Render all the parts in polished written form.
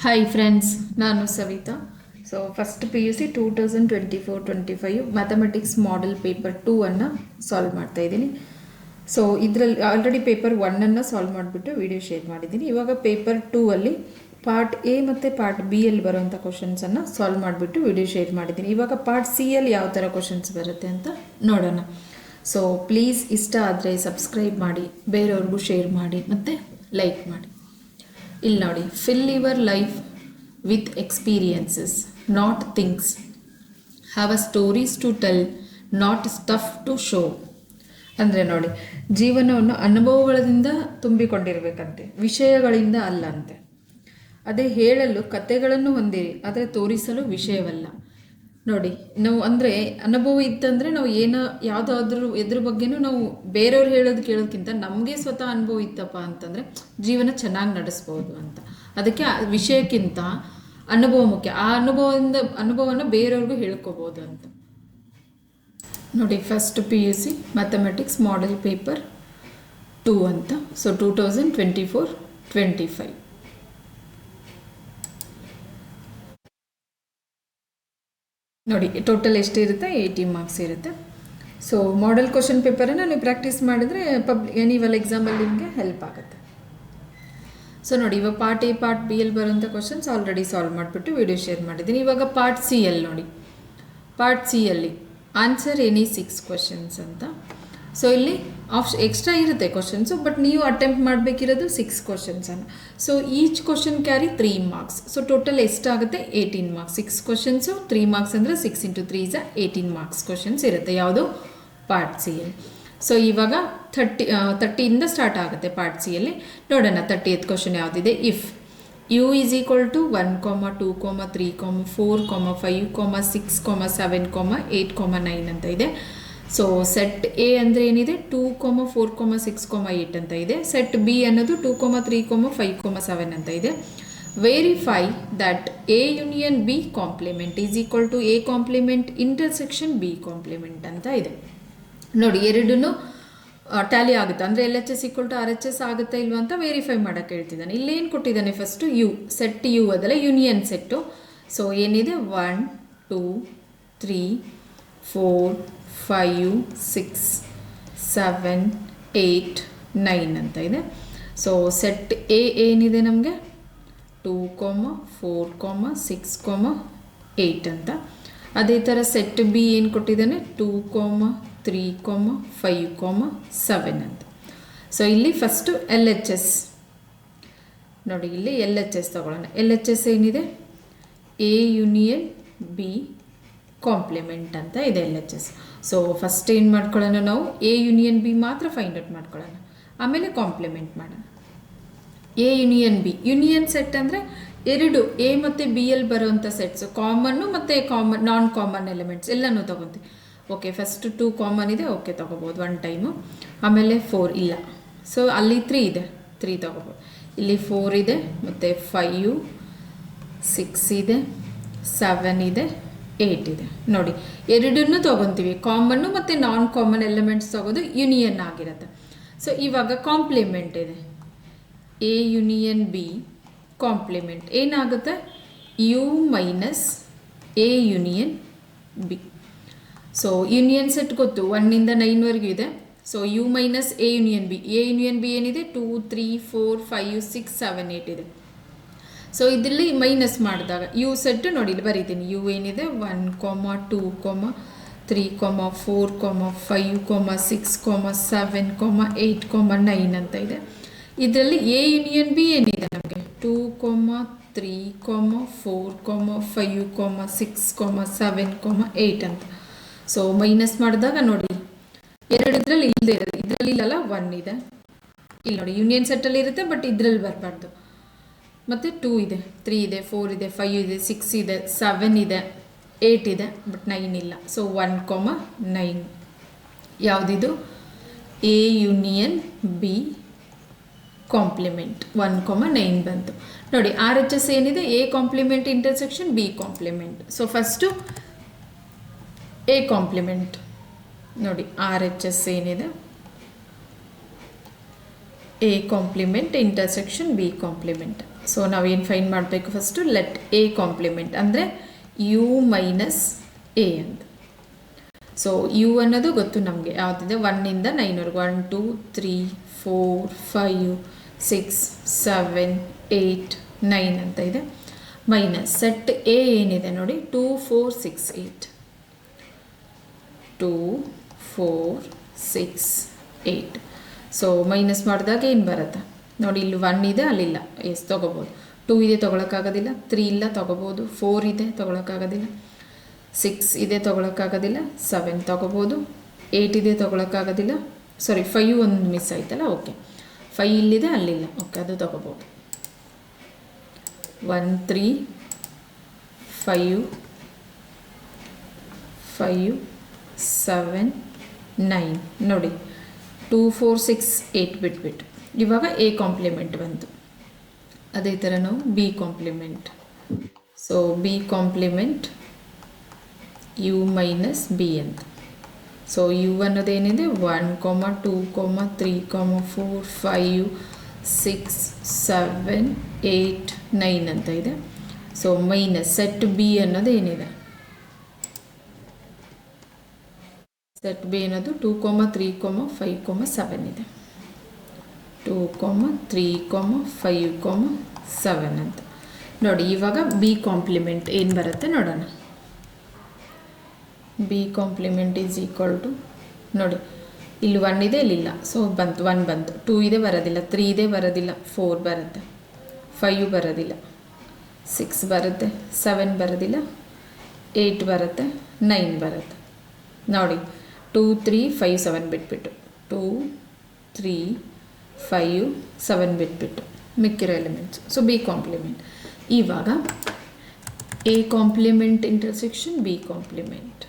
Hi friends, ನಾನು Savita. So first P U C 2024-25 mathematics model paper 2 ಅನ್ನು solve ಮಾಡ್ತಾ ಇದ್ದೀನಿ. ಸೊ ಇದರಲ್ಲಿ ಆಲ್ರೆಡಿ ಪೇಪರ್ 1 ಸಾಲ್ವ್ ಮಾಡಿಬಿಟ್ಟು ವಿಡಿಯೋ ಶೇರ್ ಮಾಡಿದ್ದೀನಿ. ಇವಾಗ ಪೇಪರ್ 2 ಅಲ್ಲಿ ಪಾರ್ಟ್ ಎ ಮತ್ತು ಪಾರ್ಟ್ ಬಿ ಅಲ್ಲಿ ಬರುವಂಥ ಕ್ವಶನ್ಸನ್ನು ಸಾಲ್ವ್ ಮಾಡಿಬಿಟ್ಟು ವಿಡಿಯೋ ಶೇರ್ ಮಾಡಿದ್ದೀನಿ. ಇವಾಗ ಪಾರ್ಟ್ ಸಿ ಅಲ್ಲಿ ಯಾವ ಥರ ಕ್ವಶನ್ಸ್ ಬರುತ್ತೆ ಅಂತ ನೋಡೋಣ. ಸೊ ಪ್ಲೀಸ್ ಇಷ್ಟ ಆದರೆ ಸಬ್ಸ್ಕ್ರೈಬ್ ಮಾಡಿ, ಬೇರೆಯವ್ರಿಗೂ ಶೇರ್ ಮಾಡಿ ಮತ್ತು ಲೈಕ್ ಮಾಡಿ. ಇಲ್ಲಿ ನೋಡಿ, fill your life with experiences, not things. Have a stories to tell, not stuff to show. ಅಂದರೆ ನೋಡಿ, ಜೀವನವನ್ನು ಅನುಭವಗಳಿಂದ ತುಂಬಿಕೊಂಡಿರಬೇಕಂತೆ, ವಿಷಯಗಳಿಂದ ಅಲ್ಲ ಅಂತೆ. ಅದೇ ಹೇಳಲು ಕಥೆಗಳನ್ನು ಹೊಂದಿರಿ, ಆದರೆ ತೋರಿಸಲು ವಿಷಯವಲ್ಲ. ನೋಡಿ, ನಾವು ಅಂದರೆ ಅನುಭವ ಇತ್ತಂದರೆ ನಾವು ಯಾವುದಾದ್ರೂ ಎದ್ರ ಬಗ್ಗೆನೂ ನಾವು ಬೇರೆಯವ್ರು ಹೇಳೋದು ಕೇಳೋದಕ್ಕಿಂತ ನಮಗೆ ಸ್ವತಃ ಅನುಭವ ಇತ್ತಪ್ಪ ಅಂತಂದರೆ ಜೀವನ ಚೆನ್ನಾಗಿ ನಡೆಸ್ಬೋದು ಅಂತ. ಅದಕ್ಕೆ ವಿಷಯಕ್ಕಿಂತ ಅನುಭವ ಮುಖ್ಯ. ಆ ಅನುಭವನ ಬೇರೆಯವ್ರಿಗೂ ಹೇಳ್ಕೋಬೋದು ಅಂತ. ನೋಡಿ, first P U C mathematics model paper 2 ಅಂತ. ಸೊ 2024-25 ನೋಡಿ, ಟೋಟಲ್ ಎಷ್ಟಿರುತ್ತೆ? 80 ಮಾರ್ಕ್ಸ್ ಇರುತ್ತೆ. ಸೊ ಮಾಡೆಲ್ ಕ್ವಶನ್ ಪೇಪರನ್ನು ನೀವು ಪ್ರಾಕ್ಟೀಸ್ ಮಾಡಿದರೆ ಎನಿವಲ್ ಎಕ್ಸಾಮಲ್ಲಿ ನಿಮಗೆ ಹೆಲ್ಪ್ ಆಗುತ್ತೆ. ಸೊ ನೋಡಿ, ಇವಾಗ ಪಾರ್ಟ್ ಎ ಪಾರ್ಟ್ ಬಿ ಅಲ್ಲಿ ಬರುವಂಥ ಕ್ವಶನ್ಸ್ ಆಲ್ರೆಡಿ ಸಾಲ್ವ್ ಮಾಡಿಬಿಟ್ಟು ವಿಡಿಯೋ ಶೇರ್ ಮಾಡಿದ್ದೀನಿ. ಇವಾಗ ಪಾರ್ಟ್ ಸಿ ಅಲ್ಲಿ ನೋಡಿ, ಪಾರ್ಟ್ ಸಿ ಅಲ್ಲಿ ಆನ್ಸರ್ ಎನಿ 6 ಕ್ವಶನ್ಸ್ ಅಂತ. ಸೊ ಇಲ್ಲಿ ಎಕ್ಸ್ಟ್ರಾ ಇರುತ್ತೆ ಕ್ವಶನ್ಸು, ಬಟ್ ನೀವು ಅಟೆಂಪ್ಟ್ ಮಾಡಬೇಕಿರೋದು 6 ಕ್ವಶನ್ಸನ್ನು. So each question carry 3 marks. So total ಎಷ್ಟಾಗುತ್ತೆ? 18 ಮಾರ್ಕ್ಸ್. 6 ಕ್ವಶನ್ಸು 3 ಮಾರ್ಕ್ಸ್ ಅಂದರೆ 6 × 3 = 18 ಮಾರ್ಕ್ಸ್ ಕ್ವಶನ್ಸ್ ಇರುತ್ತೆ. ಯಾವುದು? ಪಾರ್ಟ್ ಸಿ ಅಲ್ಲಿ. ಸೊ ಇವಾಗ 30ಇಂದ ಸ್ಟಾರ್ಟ್ ಆಗುತ್ತೆ ಪಾರ್ಟ್ ಸಿ ಅಲ್ಲಿ. ನೋಡೋಣ 30th ಕ್ವಶನ್ ಯಾವುದಿದೆ. ಇಫ್ u = 1, 2, 3, 4, 5, 6, 7, 8, 9 ಅಂತ ಇದೆ. ಸೊ ಸೆಟ್ ಎ ಅಂದರೆ ಏನಿದೆ? 2, 4, 6, 8 ಅಂತ ಇದೆ. ಸೆಟ್ ಬಿ ಅನ್ನೋದು 2, 3, 5, 7 ಅಂತ ಇದೆ. Verify that A union B complement = A complement intersection B complement ಅಂತ ಇದೆ. ನೋಡಿ, ಎರಡೂ ಟ್ಯಾಲಿ ಆಗುತ್ತೆ ಅಂದರೆ LHS = RHS ಆಗುತ್ತಾ ಇಲ್ವಾ ಅಂತ ವೆರಿಫೈ ಮಾಡೋಕ್ಕೆ ಹೇಳ್ತಿದ್ದಾನೆ. ಇಲ್ಲೇನು ಕೊಟ್ಟಿದ್ದಾನೆ? ಫಸ್ಟು ಯು, ಸೆಟ್ ಯು ಅದಲ್ಲ, ಯೂನಿಯನ್ ಸೆಟ್ಟು. ಸೊ ಏನಿದೆ? 1, 2, 3, 4, 5, 6, 7, 8, 9 ಅಂತ ಇದೆ. ಸೊ ಸೆಟ್ ಎ ಏನಿದೆ ನಮಗೆ? 2, 4, 6, 8 ಅಂತ. ಅದೇ ಥರ ಸೆಟ್ ಬಿ ಏನು ಕೊಟ್ಟಿದ್ದಾನೆ? 2, 3, 5, 7 ಅಂತ. ಸೊ ಇಲ್ಲಿ ಫಸ್ಟು LHS ನೋಡಿ, ಇಲ್ಲಿ LHS ತಗೊಳ್ಳೋಣ. LHS ಏನಿದೆ? ಎ ಯೂನಿಯನ್ ಬಿ ಕಾಂಪ್ಲಿಮೆಂಟ್ ಅಂತ ಇದೆ LHS. ಸೊ ಫಸ್ಟ್ ಏನು ಮಾಡ್ಕೊಳ್ಳೋಣ ನಾವು? ಎ ಯೂನಿಯನ್ ಬಿ ಮಾತ್ರ ಫೈಂಡ್ ಔಟ್ ಮಾಡ್ಕೊಳ್ಳೋಣ, ಆಮೇಲೆ ಕಾಂಪ್ಲಿಮೆಂಟ್ ಮಾಡೋಣ. A union B, union set ಅಂದರೆ ಎರಡು ಎ ಮತ್ತು ಬಿ ಎಲ್ಲಿ ಬರುವಂಥ ಸೆಟ್ಸು, ಕಾಮನ್ನು ಮತ್ತು ನಾನ್ ಕಾಮನ್ ಎಲಿಮೆಂಟ್ಸ್ ಎಲ್ಲನೂ ತೊಗೊತೀವಿ. ಓಕೆ, ಫಸ್ಟ್ 2 ಕಾಮನ್ ಇದೆ, ಓಕೆ ತೊಗೋಬೋದು 1 ಟೈಮು. ಆಮೇಲೆ 4 ಇಲ್ಲ, ಸೊ ಅಲ್ಲಿ 3 ಇದೆ, 3 ತೊಗೋಬೋದು. ಇಲ್ಲಿ 4 ಇದೆ, ಮತ್ತು 5, 6 ಇದೆ, 7 ಇದೆ, 8 ಇದೆ. ನೋಡಿ, ಎರಡನ್ನೂ ತೊಗೊತೀವಿ, ಕಾಮನ್ನು ಮತ್ತು ನಾನ್ ಕಾಮನ್ ಎಲಿಮೆಂಟ್ಸ್ ತೊಗೋದು ಯೂನಿಯನ್ ಆಗಿರುತ್ತೆ. ಸೊ ಇವಾಗ ಕಾಂಪ್ಲಿಮೆಂಟ್ ಇದೆ, ಎ ಯೂನಿಯನ್ ಬಿ ಕಾಂಪ್ಲಿಮೆಂಟ್ ಏನಾಗುತ್ತೆ? U minus A union B. So union set ಗೊತ್ತು, 1ಇಂದ 9ವರೆಗೂ ಇದೆ. So U minus A union B. A union B ಏನಿದೆ? 2, 3, 4, 5, 6, 7, 8 ಇದೆ. ಸೊ ಇದರಲ್ಲಿ ಮೈನಸ್ ಮಾಡಿದಾಗ ಯು ಸೆಟ್ ನೋಡಿ, ಇಲ್ಲಿ ಬರೀತೀನಿ. ಯು ಏನಿದೆ? 1, 2, 3, 4, 5, 6, 7, 8, 9 ಅಂತ ಇದೆ. ಇದರಲ್ಲಿ ಎ ಯೂನಿಯನ್ ಬಿ ಏನಿದೆ ನಮಗೆ? 2, 3, 4, 5, 6, 7, 8 ಅಂತ. ಸೊ ಮೈನಸ್ ಮಾಡಿದಾಗ ನೋಡಿ, ಎರಡರಲ್ಲಿ ಇಲ್ಲದೆ ಇರೋದು, ಇದರಲ್ಲಿ ಇಲ್ಲಲ್ಲ, 1 ಇದೆ. ಇಲ್ಲಿ ನೋಡಿ, ಯೂನಿಯನ್ ಸೆಟ್ಟಲ್ಲಿ ಇರುತ್ತೆ, ಬಟ್ ಇದರಲ್ಲಿ ಬರಬಾರ್ದು. ಮತ್ತು 2 ಇದೆ, 3 ಇದೆ, 4 ಇದೆ, 5 ಇದೆ, 6 ಇದೆ, 7 ಇದೆ, 8 ಇದೆ, ಬಟ್ 9 ಇಲ್ಲ. ಸೊ 1, 9 ಯಾವುದಿದು? ಎ ಯೂನಿಯನ್ ಬಿ ಕಾಂಪ್ಲಿಮೆಂಟ್ 1, 9 ಬಂತು. ನೋಡಿ, RHS ಏನಿದೆ? A complement intersection B complement. So first A complement ನೋಡಿ, RHS ಏನಿದೆ? A complement intersection B complement. So ನಾವೇನು ಫೈನ್ ಮಾಡಬೇಕು ಫಸ್ಟು ಲೆಟ್ ಎ ಕಾಂಪ್ಲಿಮೆಂಟ್ ಅಂದರೆ ಯು ಮೈನಸ್ ಎ ಅಂತ. ಸೊ ಯು ಅನ್ನೋದು ಗೊತ್ತು ನಮಗೆ ಯಾವುದಿದೆ 1ಇಂದ 9ವರೆಗೂ 1 2 3 4 5 6 7 8 9 ಅಂತ ಇದೆ. ಮೈನಸ್ ಸೆಟ್ ಎ ಏನಿದೆ ನೋಡಿ 2 4 6 8 2 4 6 8. ಸೊ ಮೈನಸ್ ಮಾಡಿದಾಗ ಏನು ಬರುತ್ತೆ ನೋಡಿ, ಇಲ್ಲಿ 1 ಇದೆ ಅಲ್ಲಿಲ್ಲ, ಎಸ್ ತೊಗೋಬೋದು. 2 ಇದೆ ತೊಗೊಳಕ್ಕಾಗೋದಿಲ್ಲ, 3 ಇಲ್ಲ ತೊಗೋಬೋದು, 4 ಇದೆ ತೊಗೊಳಕ್ಕಾಗೋದಿಲ್ಲ, 6 ಇದೆ ತೊಗೊಳಕ್ಕಾಗೋದಿಲ್ಲ, 7 ತೊಗೋಬೋದು, 8 ಇದೆ ತೊಗೊಳಕ್ಕಾಗೋದಿಲ್ಲ, ಸಾರಿ 5 ಒಂದು ಮಿಸ್ ಆಯ್ತಲ್ಲ, ಓಕೆ 5 ಇಲ್ಲಿದೆ ಅಲ್ಲಿಲ್ಲ, ಓಕೆ ಅದು ತೊಗೋಬೋದು. 1 3 5 5 7 9 ನೋಡಿ 2 4 6 8 ಬಿಟ್ಬಿಟ್ಟು ಇವಾಗ ಎ ಕಾಂಪ್ಲಿಮೆಂಟ್ ಬಂತು. ಅದೇ ಥರ ನಾವು B complement. So B complement U minus B ಅಂತ. ಸೊ ಯು ಅನ್ನೋದೇನಿದೆ 1 2 3 4 5 6 7 8 9 ಅಂತ ಇದೆ. ಸೊ ಮೈನಸ್ ಸೆಟ್ ಬಿ ಅನ್ನೋದು ಏನಿದೆ, ಸೆಟ್ ಬಿ ಅನ್ನೋದು 2 3 5 7 ಇದೆ. 2 3 5 7 ಅಂತ ನೋಡಿ. ಇವಾಗ ಬಿ ಕಾಂಪ್ಲಿಮೆಂಟ್ ಏನು ಬರುತ್ತೆ ನೋಡೋಣ. B complement is equal to ನೋಡಿ, ಇಲ್ಲಿ 1 ಇದೆ ಇಲ್ಲಿಲ್ಲ, ಸೊ ಬಂತು 1 ಬಂತು, 2 ಇದೆ ಬರೋದಿಲ್ಲ, 3 ಇದೆ ಬರೋದಿಲ್ಲ, 4 ಬರುತ್ತೆ, 5 ಬರೋದಿಲ್ಲ, 6 ಬರುತ್ತೆ, 7 ಬರೋದಿಲ್ಲ, 8 ಬರುತ್ತೆ, 9 ಬರುತ್ತೆ ನೋಡಿ. 2 3 5 7 ಬಿಟ್ಬಿಟ್ಟು 2 3 5 7 ಬಿಟ್ಬಿಟ್ಟು ಮಿಕ್ಕಿರೋ ಎಲಿಮೆಂಟ್ಸ್. So B complement. ಇವಾಗ A complement intersection B complement,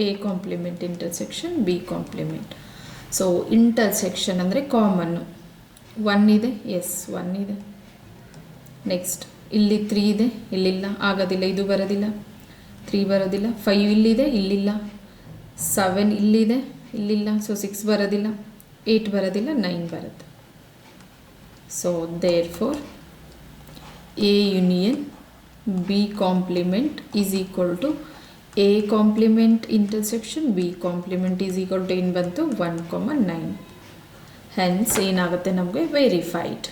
A complement intersection B complement. So intersection ಅಂದರೆ ಕಾಮನ್ನು 1 ಇದೆ, ಎಸ್ 1 ಇದೆ. ನೆಕ್ಸ್ಟ್ ಇಲ್ಲಿ 3 ಇದೆ, ಇಲ್ಲಿಲ್ಲ, ಆಗೋದಿಲ್ಲ, ಇದು ಬರೋದಿಲ್ಲ, 3 ಬರೋದಿಲ್ಲ, 5 ಇಲ್ಲಿದೆ, ಇಲ್ಲಿಲ್ಲ, 7 ಇಲ್ಲಿದೆ, ಇಲ್ಲಿಲ್ಲ, ಸೊ 6 ಬರೋದಿಲ್ಲ, 8 ಬರೋದಿಲ್ಲ, 9 ಬರುತ್ತೆ. So therefore A union B complement is equal to A complement intersection B complement is equal to ಏನು ಬಂತು 1 9. ಹೆನ್ಸ್ ಏನಾಗುತ್ತೆ ನಮಗೆ ವೆರಿಫೈಡ್.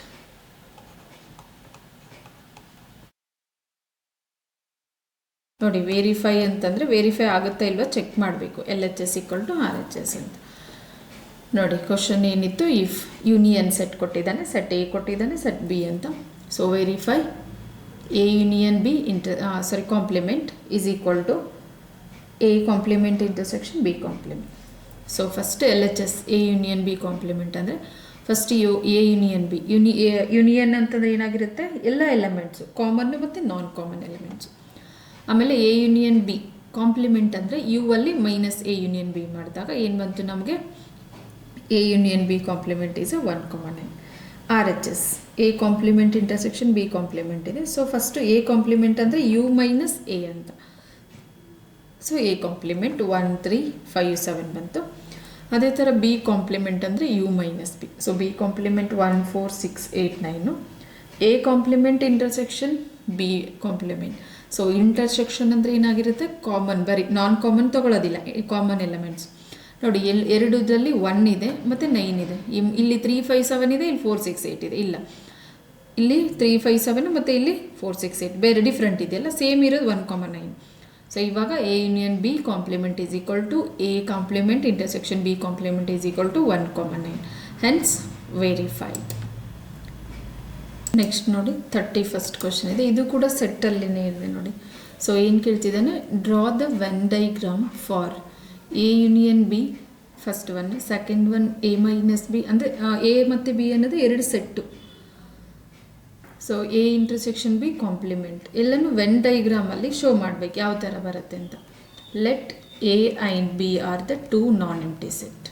ನೋಡಿ ವೆರಿಫೈ ಅಂತಂದರೆ ವೆರಿಫೈ ಆಗುತ್ತಾ ಇಲ್ವಾ ಚೆಕ್ ಮಾಡಬೇಕು. LHS ಈಕ್ವಲ್ ಟು RHS ಅಂತ ನೋಡಿ. ಕ್ವಶನ್ ಏನಿತ್ತು, ಇಫ್ ಯೂನಿಯನ್ ಸೆಟ್ ಕೊಟ್ಟಿದ್ದಾನೆ, ಸೆಟ್ ಎ ಕೊಟ್ಟಿದ್ದಾನೆ, ಸೆಟ್ ಬಿ ಅಂತ. So verify A union B complement is equal to A complement intersection B complement. So first LHS A union B complement ಅಂದರೆ first A union B. Union ಅಂತಂದರೆ ಏನಾಗಿರುತ್ತೆ, ಎಲ್ಲ elements common ಮತ್ತು non common elements. ಆಮೇಲೆ A union B complement ಅಂದರೆ U ಅಲ್ಲಿ minus A union B ಮಾಡಿದಾಗ ಏನು ಬಂತು ನಮಗೆ, A union B complement is 1 9. RHS A complement intersection B complement ಇದೆ. ಸೊ ಫಸ್ಟು ಎ ಕಾಂಪ್ಲಿಮೆಂಟ್ ಅಂದರೆ ಯು ಮೈನಸ್ ಎ ಅಂತ. ಸೊ ಎ ಕಾಂಪ್ಲಿಮೆಂಟ್ 1 3 5 7 ಬಂತು. ಅದೇ ಥರ ಬಿ ಕಾಂಪ್ಲಿಮೆಂಟ್ ಅಂದರೆ U minus B. So B complement 1 4 6 8 9. A complement intersection B complement. So intersection ಅಂದರೆ ಏನಾಗಿರುತ್ತೆ, common, ಬರೀ ನಾನ್ ಕಾಮನ್ ತೊಗೊಳ್ಳೋದಿಲ್ಲ, ಕಾಮನ್ ಎಲಿಮೆಂಟ್ಸ್ ನೋಡಿ. ಎರಡರಲ್ಲಿ 1 ಇದೆ ಮತ್ತು 9 ಇದೆ. ಇಲ್ಲಿ 3 5 7 ಇದೆ, ಇಲ್ಲಿ 4 6 8 ಇದೆ, ಇಲ್ಲ ಇಲ್ಲಿ 3 5 7 ಮತ್ತು ಇಲ್ಲಿ 4 6 8 ಬೇರೆ ಡಿಫ್ರೆಂಟ್ ಇದೆಯಲ್ಲ, ಸೇಮ್ ಇರೋದು 1 9. ಸೊ ಇವಾಗ A union B complement is equal to A complement intersection B complement is equal to 1 9. Hence verified. Next ನೋಡಿ 31st ಕ್ವಶನ್ ಇದೆ. ಇದು ಕೂಡ ಸೆಟ್ಟಲ್ಲಿನೇ ಇದೆ ನೋಡಿ. ಸೊ ಏನು ಕೇಳ್ತಿದ್ದಾನೆ, draw the Venn diagram for A union B first one, second one A minus B. ಅಂದರೆ A ಮತ್ತು ಬಿ ಅನ್ನೋದು 2 set. So A intersection B complement ಎಲ್ಲನೂ ವೆನ್ ಡೈಗ್ರಾಮಲ್ಲಿ ಶೋ ಮಾಡಬೇಕು ಯಾವ ಥರ ಬರುತ್ತೆ ಅಂತ. Let A and B are the 2 non empty set.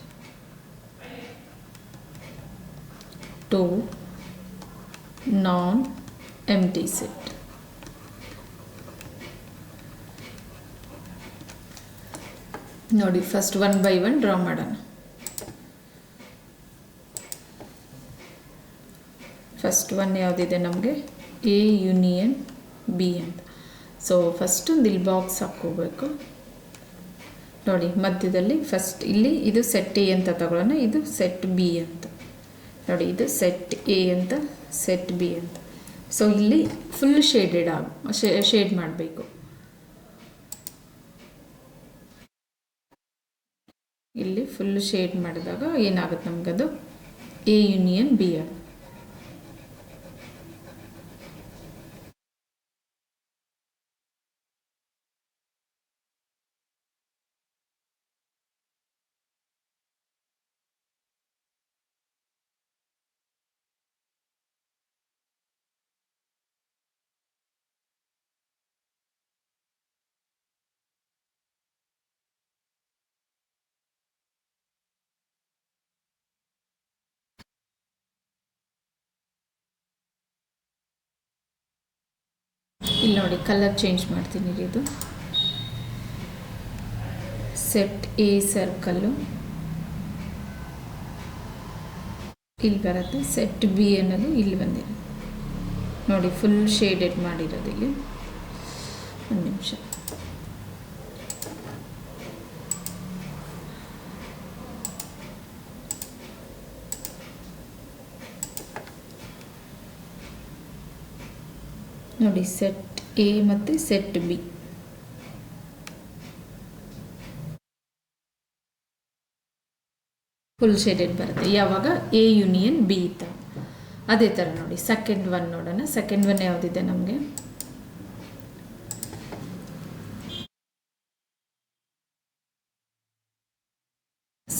2 non empty set. ನೋಡಿ ಫಸ್ಟ್ 1 by 1 ಡ್ರಾ ಮಾಡೋಣ. ಫಸ್ಟ್ ಒನ್ ಯಾವುದಿದೆ ನಮಗೆ ಎ ಯೂನಿಯನ್ ಬಿ ಅಂತ. ಸೊ ಫಸ್ಟ್ ಒಂದು ಇಲ್ಲಿ ಬಾಕ್ಸ್ ಹಾಕ್ಕೋಬೇಕು ನೋಡಿ. ಮಧ್ಯದಲ್ಲಿ ಫಸ್ಟ್ ಇಲ್ಲಿ ಇದು ಸೆಟ್ ಎ ಅಂತ ತಗೊಳ್ಳೋಣ, ಇದು ಸೆಟ್ ಬಿ ಅಂತ ನೋಡಿ. ಇದು ಸೆಟ್ ಎ ಅಂತ, ಸೆಟ್ ಬಿ ಅಂತ. ಸೊ ಇಲ್ಲಿ ಫುಲ್ ಶೇಡ್ ಮಾಡಬೇಕು. ಇಲ್ಲಿ ಫುಲ್ ಶೇಡ್ ಮಾಡಿದಾಗ ಏನಾಗುತ್ತೆ ನಮಗದು ಎ ಯೂನಿಯನ್ ಬಿ ಆಗುತ್ತೆ. ಇಲ್ಲಿ ನೋಡಿ ಕಲರ್ ಚೇಂಜ್ ಮಾಡ್ತೀನಿ. ಇದು ಸೆಟ್ ಎ ಸರ್ಕಲ್ಲು ಇಲ್ಲಿ ಬರುತ್ತೆ, ಸೆಟ್ ಬಿ ಅನ್ನೋದು ಇಲ್ಲಿ ಬಂದಿದೆ ನೋಡಿ. ಫುಲ್ ಶೇಡೆಡ್ ಮಾಡಿರೋದು ಇಲ್ಲಿ. ಒಂದು ನಿಮಿಷ. ನೋಡಿ ಸೆಟ್ ಎ ಮತ್ತು ಸೆಟ್ ಬಿ ಫುಲ್ ಶೇಡೆಡ್ ಬರುತ್ತೆ ಯಾವಾಗ ಎ ಯೂನಿಯನ್ ಬಿ ಇತ್ತು. ಅದೇ ಥರ ನೋಡಿ ಸೆಕೆಂಡ್ ಒನ್ ನೋಡೋಣ. ಸೆಕೆಂಡ್ ಒನ್ ಯಾವುದಿದೆ ನಮಗೆ,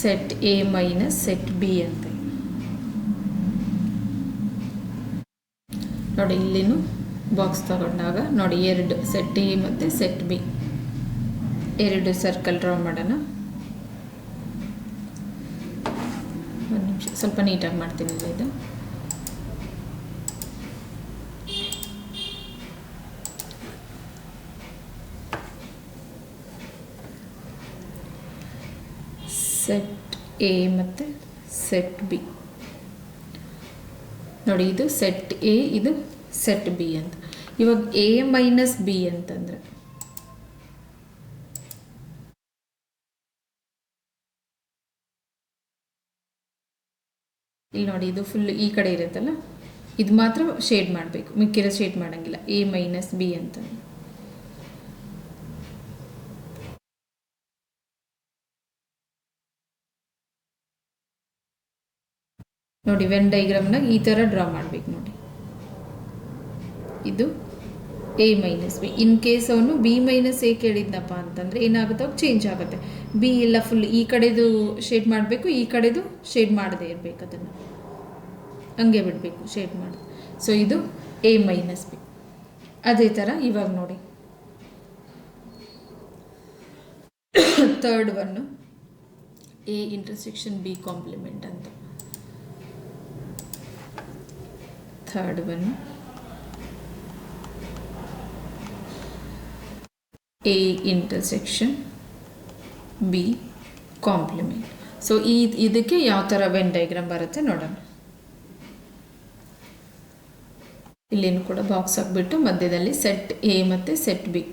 set A minus set B ಅಂತ ನೋಡಿ. ಇಲ್ಲಿನೂ ಬಾಕ್ಸ್ ತಗೊಂಡಾಗ ನೋಡಿ ಎರಡು ಸೆಟ್ ಎ ಮತ್ತು ಸೆಟ್ ಬಿ ಎರಡು ಸರ್ಕಲ್ ಡ್ರಾ ಮಾಡೋಣ. ಒಂದು ನಿಮಿಷ, ಸ್ವಲ್ಪ ನೀಟಾಗಿ ಮಾಡ್ತೀನಿ ಇದು. ಸೆಟ್ ಎ ಮತ್ತು ಸೆಟ್ ಬಿ ನೋಡಿ. ಇದು ಸೆಟ್ ಎ, ಇದು ಸೆಟ್ ಬಿ ಅಂತ. ಇವಾಗ ಎ ಮೈನಸ್ ಬಿ ಅಂತಂದರೆ ಇಲ್ಲಿ ನೋಡಿ ಇದು ಫುಲ್ ಈ ಕಡೆ ಇರುತ್ತಲ್ಲ, ಇದು ಮಾತ್ರ ಶೇಡ್ ಮಾಡಬೇಕು, ಮಿಕ್ಕಿರೋ ಶೇಡ್ ಮಾಡೋಂಗಿಲ್ಲ. ಎ ಮೈನಸ್ ಬಿ ಅಂತ ನೋಡಿ. ವೆನ್ ಡೈಗ್ರಾಮ್ನಾಗ ಈ ಥರ ಡ್ರಾ ಮಾಡಬೇಕು ನೋಡಿ. ಇದು A minus B. In case ಅವನು ಬಿ ಮೈನಸ್ ಎ ಕೇಳಿದ್ನಪ್ಪ ಅಂತಂದರೆ ಏನಾಗುತ್ತೆ, ಅವಾಗ ಚೇಂಜ್ ಆಗುತ್ತೆ. ಬಿ ಎಲ್ಲ ಫುಲ್ ಈ ಕಡೆದು ಶೇಡ್ ಮಾಡಬೇಕು, ಈ ಕಡೆದು ಶೇಡ್ ಮಾಡದೇ ಇರಬೇಕು, ಅದನ್ನು ಹಂಗೆ ಬಿಡಬೇಕು ಶೇಡ್ ಮಾಡಿ. ಸೊ ಇದು ಎ ಮೈನಸ್ ಬಿ. ಅದೇ ಥರ ಇವಾಗ ನೋಡಿ ಥರ್ಡ್ ಒನ್ನು ಎ ಇಂಟರ್ಸೆಕ್ಷನ್ ಬಿ ಕಾಂಪ್ಲಿಮೆಂಟ್ ಅಂತ. Third one A intersection B complement. So ಇದಕ್ಕೆ ಯಾವ ಥರ ವೆನ್ ಡೈಗ್ರಾಮ್ ಬರುತ್ತೆ ನೋಡೋಣ. ಇಲ್ಲೇನು ಕೂಡ ಬಾಕ್ಸ್ ಹಾಕ್ಬಿಟ್ಟು ಮಧ್ಯದಲ್ಲಿ ಸೆಟ್ ಎ ಮತ್ತು set B,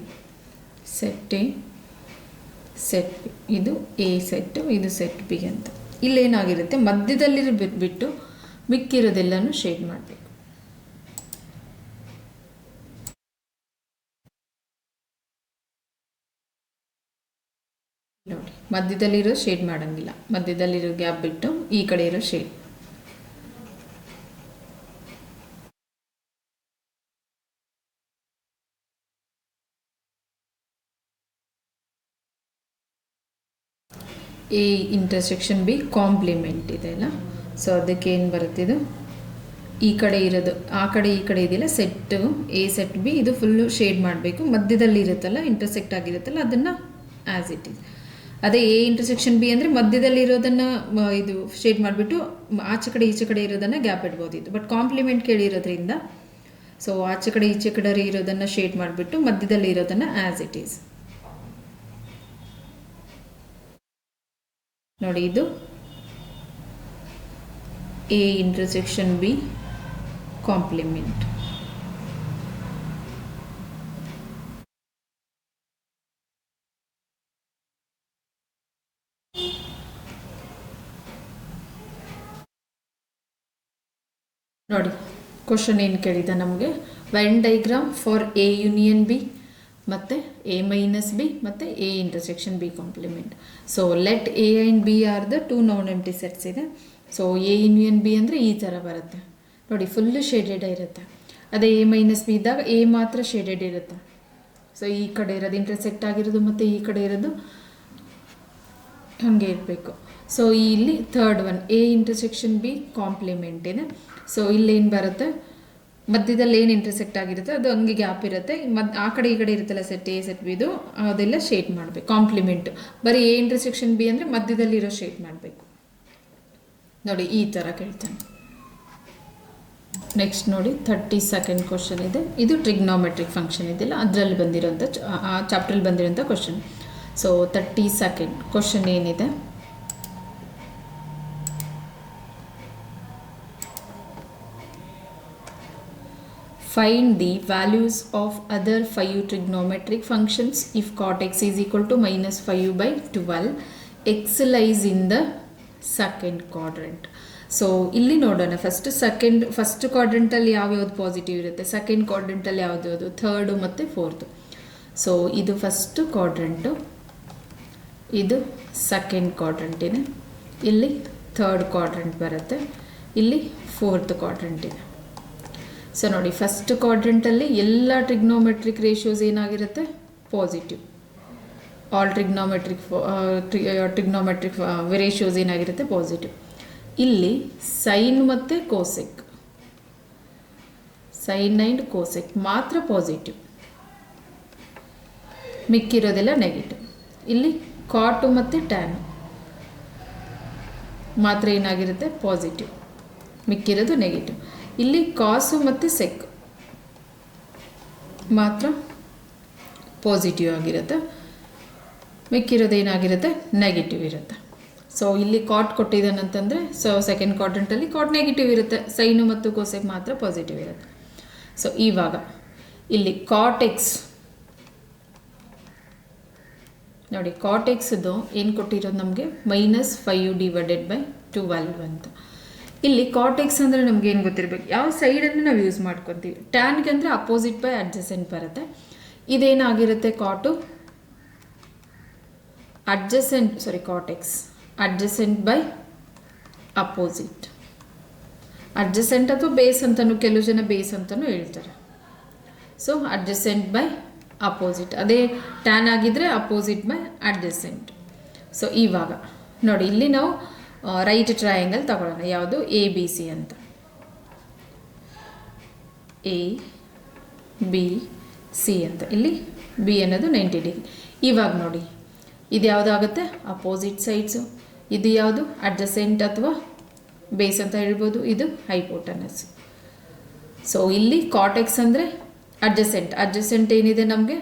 set A set B, ಇದು ಎ ಸೆಟ್ಟು, ಇದು ಸೆಟ್ ಬಿ ಅಂತ. ಇಲ್ಲೇನಾಗಿರುತ್ತೆ, ಮಧ್ಯದಲ್ಲಿ ಬಿಟ್ಟು ಮಿಕ್ಕಿರೋದೆಲ್ಲನೂ ಶೇಡ್ ಮಾಡಬೇಕು. ನೋಡಿ ಮಧ್ಯದಲ್ಲಿರೋ ಶೇಡ್ ಮಾಡೋಂಗಿಲ್ಲ, ಮಧ್ಯದಲ್ಲಿರೋ ಗ್ಯಾಪ್ ಬಿಟ್ಟು ಈ ಕಡೆ ಇರೋ shade. A intersection B complement ಇದೆಯಲ್ಲ, ಸೊ ಅದಕ್ಕೆ ಏನು ಬರುತ್ತಿದ್ದು, ಈ ಕಡೆ ಇರೋದು ಆ ಕಡೆ ಈ ಕಡೆ ಇದೆಯಲ್ಲ, ಸೆಟ್ಟು ಎ ಸೆಟ್ ಬಿ ಇದು ಫುಲ್ಲು ಶೇಡ್ ಮಾಡಬೇಕು. ಮಧ್ಯದಲ್ಲಿ ಇರುತ್ತಲ್ಲ, ಇಂಟರ್ಸೆಕ್ಟ್ ಆಗಿರುತ್ತಲ್ಲ, ಅದನ್ನು ಆ್ಯಸ್ ಇಟ್ ಈಸ್. ಅದೇ ಎ ಇಂಟರ್ಸೆಕ್ಷನ್ ಬಿ ಅಂದರೆ ಮಧ್ಯದಲ್ಲಿ ಇರೋದನ್ನು ಇದು ಶೇಡ್ ಮಾಡಿಬಿಟ್ಟು ಆಚೆ ಕಡೆ ಈಚೆ ಕಡೆ ಇರೋದನ್ನು ಗ್ಯಾಪ್ ಇಡ್ಬೋದು ಇದು. ಬಟ್ ಕಾಂಪ್ಲಿಮೆಂಟ್ ಕೇಳಿರೋದ್ರಿಂದ ಸೊ ಆಚೆ ಕಡೆ ಈಚೆ ಕಡೆ ಇರೋದನ್ನು ಶೇಡ್ ಮಾಡಿಬಿಟ್ಟು ಮಧ್ಯದಲ್ಲಿ ಇರೋದನ್ನು ಆ್ಯಸ್ ಇಟ್ ಈಸ್. ನೋಡಿ ಇದು ಎ ಇಂಟರ್ಸೆಕ್ಷನ್ ಬಿ ಕಾಂಪ್ಲಿಮೆಂಟ್. ನೋಡಿ ಕ್ವಶನ್ ಏನು ಕೇಳಿದೆ ನಮಗೆ, Venn diagram for A union B ಮತ್ತು ಎ ಮೈನಸ್ ಬಿ ಮತ್ತು A intersection B complement. So let A and B are the two non empty sets ಇದೆ. So A union B ಅಂದರೆ ಈ ಥರ ಬರುತ್ತೆ ನೋಡಿ, ಫುಲ್ಲು ಶೇಡೆಡ್ ಇರುತ್ತೆ. ಅದೇ ಎ ಮೈನಸ್ ಬಿ ಇದ್ದಾಗ ಎ ಮಾತ್ರ ಶೇಡೆಡ್ ಇರುತ್ತೆ. ಸೊ ಈ ಕಡೆ ಇರೋದು ಇಂಟರ್ಸೆಕ್ಟ್ ಆಗಿರೋದು ಮತ್ತು ಈ ಕಡೆ ಇರೋದು ಹಾಗೆ ಇರಬೇಕು. ಸೊ ಇಲ್ಲಿ third one A intersection B complement ಇದೆ. ಸೊ ಇಲ್ಲೇನು ಬರುತ್ತೆ, ಮಧ್ಯದಲ್ಲಿ ಏನು ಇಂಟರ್ಸೆಕ್ಟ್ ಆಗಿರುತ್ತೆ ಅದು ಹಂಗೆ ಗ್ಯಾಪ್ ಇರುತ್ತೆ. ಆ ಕಡೆ ಈ ಕಡೆ ಇರುತ್ತಲ್ಲ ಸೆಟ್ ಎ ಸೆಟ್ ಬಿದು, ಅದೆಲ್ಲ ಶೇಡ್ ಮಾಡಬೇಕು. ಕಾಂಪ್ಲಿಮೆಂಟ್ ಬರೀ ಎ ಇಂಟರ್ಸೆಕ್ಷನ್ ಬಿ ಅಂದರೆ ಮಧ್ಯದಲ್ಲಿರೋ ಶೇಡ್ ಮಾಡಬೇಕು ನೋಡಿ, ಈ ಥರ ಕೇಳ್ತಾನೆ. ನೆಕ್ಸ್ಟ್ ನೋಡಿ 32nd ಕ್ವಶನ್ ಇದೆ. ಇದು ಟ್ರಿಗ್ನೋಮೆಟ್ರಿಕ್ ಫಂಕ್ಷನ್ ಇದೆಯಲ್ಲ ಅದರಲ್ಲಿ ಬಂದಿರೋಂಥ ಆ ಚಾಪ್ಟ್ರಲ್ಲಿ ಬಂದಿರೋಂಥ ಕ್ವಶನ್. ಸೊ 32nd ಕ್ವಶನ್ ಏನಿದೆ, find the values of other 5 trigonometric functions if cot x is equal to minus 5 by 12. x lies in the second quadrant. So ಇಲ್ಲಿ ನೋಡೋಣ, first ಕ್ವಾಡ್ರೆಂಟಲ್ಲಿ ಯಾವ್ಯಾವ್ದು positive ಇರುತ್ತೆ, ಸೆಕೆಂಡ್ ಕ್ವಾಡ್ರೆಂಟಲ್ಲಿ ಯಾವ್ದು, third ಮತ್ತು ಫೋರ್ತು. ಸೊ ಇದು first quadrant, ಇದು second quadrant ಇದೆ, ಇಲ್ಲಿ ಥರ್ಡ್ ಕ್ವಾಡ್ರೆಂಟ್ ಬರುತ್ತೆ, ಇಲ್ಲಿ ಫೋರ್ತ್ ಕ್ವಾಡ್ರೆಂಟ್ ಇದೆ. ಸೊ ನೋಡಿ ಫಸ್ಟ್ ಕ್ವಾಡ್ರೆಂಟಲ್ಲಿ ಎಲ್ಲ ಟ್ರಿಗ್ನೋಮೆಟ್ರಿಕ್ ರೇಷಿಯೋಸ್ ಏನಾಗಿರುತ್ತೆ, ಪಾಸಿಟಿವ್. ಆಲ್ ಟ್ರಿಗ್ನೋಮೆಟ್ರಿಕ್ ರೇಷಿಯೋಸ್ ಏನಾಗಿರುತ್ತೆ, ಪಾಸಿಟಿವ್. ಇಲ್ಲಿ ಸೈನ್ ಮತ್ತು ಕೋಸೆಕ್, ಸೈನ್ ಆ್ಯಂಡ್ ಕೋಸೆಕ್ ಮಾತ್ರ ಪಾಸಿಟಿವ್, ಮಿಕ್ಕಿರೋದೆಲ್ಲ ನೆಗೆಟಿವ್. ಇಲ್ಲಿ ಕಾಟು ಮತ್ತು ಟ್ಯಾನ್ ಮಾತ್ರ ಏನಾಗಿರುತ್ತೆ, ಪಾಸಿಟಿವ್, ಮಿಕ್ಕಿರೋದು ನೆಗೆಟಿವ್. ಇಲ್ಲಿ ಕಾಸು ಮತ್ತು ಸೆಕ್ ಮಾತ್ರ ಪಾಸಿಟಿವ್ ಆಗಿರುತ್ತೆ, ಮಿಕ್ಕಿರೋದು ಏನಾಗಿರುತ್ತೆ, ನೆಗೆಟಿವ್ ಇರುತ್ತೆ. ಸೊ ಇಲ್ಲಿ ಕಾಟ್ ಕೊಟ್ಟಿದ್ದಾನಂತಂದರೆ ಸೊ ಸೆಕೆಂಡ್ ಕ್ವಾಡ್ರೆಂಟಲ್ಲಿ ಕಾಟ್ ನೆಗೆಟಿವ್ ಇರುತ್ತೆ, ಸೈನು ಮತ್ತು ಕೋಸೆಕ್ ಮಾತ್ರ ಪಾಸಿಟಿವ್ ಇರುತ್ತೆ. ಸೊ ಇವಾಗ ಇಲ್ಲಿ ಕಾಟ್ ಎಕ್ಸ್ ನೋಡಿ, ಕಾಟ್ ಎಕ್ಸ್ದು ಏನು ಕೊಟ್ಟಿರೋದು ನಮಗೆ -5 ಡಿವೈಡೆಡ್ ಬೈ 12 ಅಂತ. ಇಲ್ಲಿ ಕಾಟ್ ಎಕ್ಸ್ ಅಂದರೆ ನಮ್ಗೆ ಏನು ಗೊತ್ತಿರಬೇಕು, ಯಾವ ಸೈಡನ್ನು ನಾವು ಯೂಸ್ ಮಾಡ್ಕೊತೀವಿ. ಟ್ಯಾನ್ಗೆ ಅಂದರೆ ಅಪೋಸಿಟ್ ಬೈ ಅಡ್ಜಸೆಂಟ್ ಬರುತ್ತೆ. ಇದೇನಾಗಿರುತ್ತೆ, cot adjacent, cot x adjacent by opposite. Adjacent ಅಥವಾ ಬೇಸ್ ಅಂತಲೂ ಕೆಲವು ಜನ ಬೇಸ್ ಅಂತಲೂ ಹೇಳ್ತಾರೆ. ಸೊ ಅಡ್ಜಸೆಂಟ್ ಬೈ ಅಪೋಸಿಟ್, ಅದೇ ಟ್ಯಾನ್ ಆಗಿದ್ದರೆ ಅಪೋಸಿಟ್ ಬೈ ಅಡ್ಜಸೆಂಟ್. ಸೊ ಇವಾಗ ನೋಡಿ ಇಲ್ಲಿ ನಾವು ರೈಟ್ ಟ್ರಯಾಂಗಲ್ ತಗೊಳ್ಳೋಣ, ಯಾವುದು ಎ ಬಿ ಸಿ ಅಂತ. ಎ ಬಿ ಸಿ ಅಂತ, ಇಲ್ಲಿ ಬಿ ಅನ್ನೋದು 90 ಡಿಗ್ರಿ. ಇವಾಗ ನೋಡಿ ಇದು ಯಾವುದಾಗುತ್ತೆ, ಅಪೋಸಿಟ್ ಸೈಡ್ಸು. ಇದು ಯಾವುದು, ಅಡ್ಜಸೆಂಟ್ ಅಥವಾ ಬೇಸ್ ಅಂತ ಹೇಳ್ಬೋದು, ಇದು ಹೈಪೋಟನಸ್. ಸೊ ಇಲ್ಲಿ ಕಾಟ್ ಎಕ್ಸ್ ಅಂದರೆ ಅಡ್ಜಸೆಂಟ್ ಏನಿದೆ ನಮಗೆ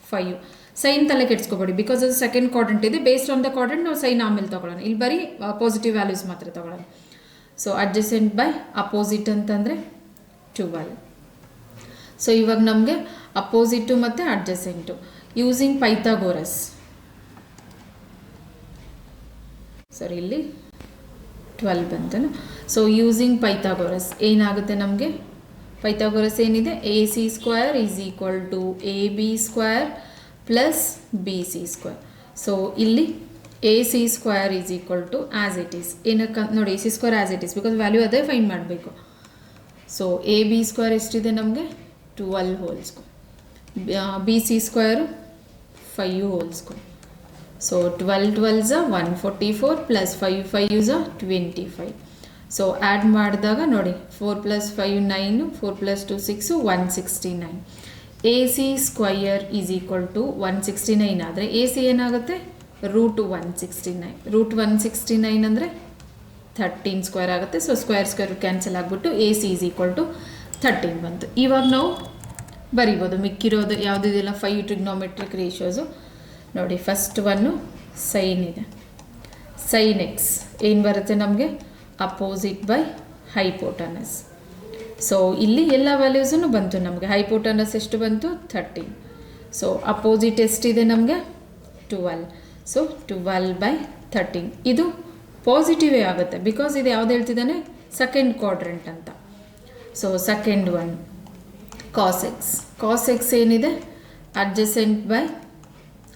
5. ಸೈನ್ ತಲೆ ಕೆಡ್ಸ್ಕೊಬೇಡಿ, ಬಿಕಾಸ್ ಅದು ಸೆಕೆಂಡ್ ಕ್ವಾಡ್ರೆಂಟ್ ಇದೆ. ಬೇಸ್ಡ್ ಆನ್ ದ ಕ್ವಾಡ್ರೆಂಟ್ ನಾವು ಸೈನ್ ಆಮೇಲೆ ತೊಗೊಳ್ಳೋಣ, ಇಲ್ಲಿ ಬರೀ ಪಾಸಿಟಿವ್ ವ್ಯಾಲ್ಯೂಸ್ ಮಾತ್ರ ತೊಗೊಳ್ಳೋಣ. ಸೊ ಅಡ್ಜಸೆಂಟ್ ಬೈ ಅಪೋಸಿಟ್ ಅಂತಂದರೆ 12. ಸೊ ಇವಾಗ ನಮಗೆ ಅಪೋಸಿಟು ಮತ್ತು ಅಡ್ಜಸೆಂಟು ಯೂಸಿಂಗ್ ಪೈಥಾಗೋರಸ್. ಸರಿ, ಇಲ್ಲಿ 12 ಬಂತನು. ಸೊ ಯೂಸಿಂಗ್ ಪೈಥಾಗೋರಸ್ ಏನಾಗುತ್ತೆ ನಮಗೆ, ಪೈಥಾಗೋರಸ್ ಏನಿದೆ, AC² is equal to AB² plus BC². So ಇಲ್ಲಿ AC² is equal to as it is, ಏನಕ್ಕೆ ನೋಡಿ AC² as it is, because value ಅದೇ ಫೈಂಡ್ ಮಾಡಬೇಕು. ಸೊ AB² ಎಷ್ಟಿದೆ ನಮಗೆ, 12 whole square, BC² 5 whole square. So 12 12s 144 plus 5 5s 25. So add ಮಾಡಿದಾಗ ನೋಡಿ 4 + 5 9, 4 + 2 6, 169. AC² is equal to 169 ಆದರೆ AC ಏನಾಗುತ್ತೆ, √169. √169 ಅಂದರೆ 13² ಆಗುತ್ತೆ. ಸೊ ಸ್ಕ್ವೇರ್ ಕ್ಯಾನ್ಸಲ್ ಆಗಿಬಿಟ್ಟು AC ಈಸ್ ಈಕ್ವಲ್ ಟು 13 ಬಂತು. ಇವಾಗ ನಾವು ಬರಿಬೋದು ಮಿಕ್ಕಿರೋದು ಯಾವುದಿದೆಲ್ಲ 5 ಟ್ರಿಗ್ನೋಮೆಟ್ರಿಕ್ ರೇಷಿಯೋಸು. ನೋಡಿ ಫಸ್ಟ್ ಒನ್ನು ಸೈನ್ ಇದೆ, ಸೈನ್ ಎಕ್ಸ್ ಏನು ಬರುತ್ತೆ ನಮಗೆ, ಅಪೋಸಿಟ್ ಬೈ ಹೈಪೋಟನಸ್. ಸೊ ಇಲ್ಲಿ ಎಲ್ಲ ವ್ಯಾಲ್ಯೂಸನ್ನು ಬಂತು ನಮಗೆ. ಹೈಪೋಟನಸ್ ಎಷ್ಟು ಬಂತು, 13. ಸೊ ಅಪೋಸಿಟ್ ಎಷ್ಟಿದೆ ನಮಗೆ, 12. ಸೊ 12/13 ಇದು ಪಾಸಿಟಿವೇ ಆಗುತ್ತೆ, ಬಿಕಾಸ್ ಇದು ಯಾವ್ದು ಹೇಳ್ತಿದ್ದಾನೆ, ಸೆಕೆಂಡ್ ಕ್ವಾಡ್ರೆಂಟ್ ಅಂತ. So second one cos x. Cos x ಏನಿದೆ ಅಡ್ಜಸೆಂಟ್ ಬೈ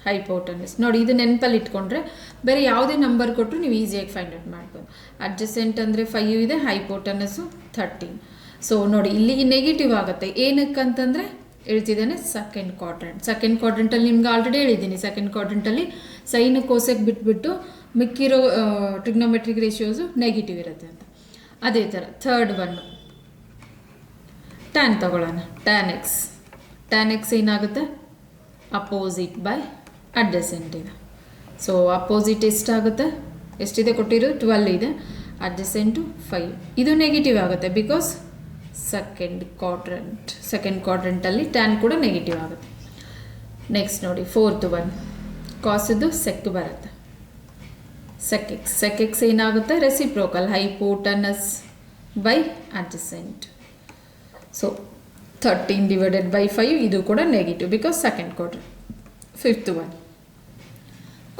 ಹೈಪೋಟನಸ್. ನೋಡಿ ಇದು ನೆನಪಲ್ಲಿ ಇಟ್ಕೊಂಡ್ರೆ ಬೇರೆ ಯಾವುದೇ ನಂಬರ್ ಕೊಟ್ಟರು ನೀವು ಈಸಿಯಾಗಿ ಫೈಂಡ್ ಔಟ್ ಮಾಡ್ಬೋದು. ಅಡ್ಜಸೆಂಟ್ ಅಂದರೆ 5 ಇದೆ, ಹೈಪೋಟನಸ್ಸು 13. ಸೊ ನೋಡಿ ಇಲ್ಲಿ ನೆಗೆಟಿವ್ ಆಗುತ್ತೆ. ಏನಕ್ಕಂತಂದರೆ ಹೇಳ್ತಿದ್ದಾನೆ ಸೆಕೆಂಡ್ ಕ್ವಾಡ್ರೆಂಟ್. ಸೆಕೆಂಡ್ ಕ್ವಾಡ್ರೆಂಟಲ್ಲಿ ನಿಮ್ಗೆ ಆಲ್ರೆಡಿ ಹೇಳಿದ್ದೀನಿ, ಸೆಕೆಂಡ್ ಕ್ವಾಡ್ರೆಂಟಲ್ಲಿ ಸೈನ್ ಕೋಸೆಕ್ ಬಿಟ್ಬಿಟ್ಟು ಮಿಕ್ಕಿರೋ ಟ್ರಿಗ್ನೋಮೆಟ್ರಿಕ್ ರೇಷಿಯೋಸು ನೆಗೆಟಿವ್ ಇರುತ್ತೆ ಅಂತ. ಅದೇ ಥರ ಥರ್ಡ್ ಒನ್ ಟ್ಯಾನ್ ತಗೊಳ್ಳೋಣ. Tan X. ಟ್ಯಾನ್ ಎಕ್ಸ್ ಏನಾಗುತ್ತೆ ಅಪೋಸಿಟ್ ಬೈ ಅಡ್ಜಸೆಂಟ್ ಇದೆ. ಸೊ ಅಪೋಸಿಟ್ ಎಷ್ಟಾಗುತ್ತೆ, ಎಷ್ಟಿದೆ ಕೊಟ್ಟಿರೋದು 12 ಇದೆ, ಅಡ್ಜಸೆಂಟು 5. ಇದು ನೆಗೆಟಿವ್ ಆಗುತ್ತೆ ಬಿಕಾಸ್ ಸೆಕೆಂಡ್ ಕ್ವಾಡ್ರೆಂಟಲ್ಲಿ ಟ್ಯಾನ್ ಕೂಡ ನೆಗೆಟಿವ್ ಆಗುತ್ತೆ. ನೆಕ್ಸ್ಟ್ ನೋಡಿ ಫೋರ್ತ್ ಒನ್ ಕಾಸದು ಸೆಕ್ ಬರುತ್ತೆ. ಸೆಕ್ ಎಕ್ಸ್ ಏನಾಗುತ್ತೆ reciprocal hypotenuse by adjacent. So 13 divided by 5 ಇದು ಕೂಡ negative because second quadrant. Fifth one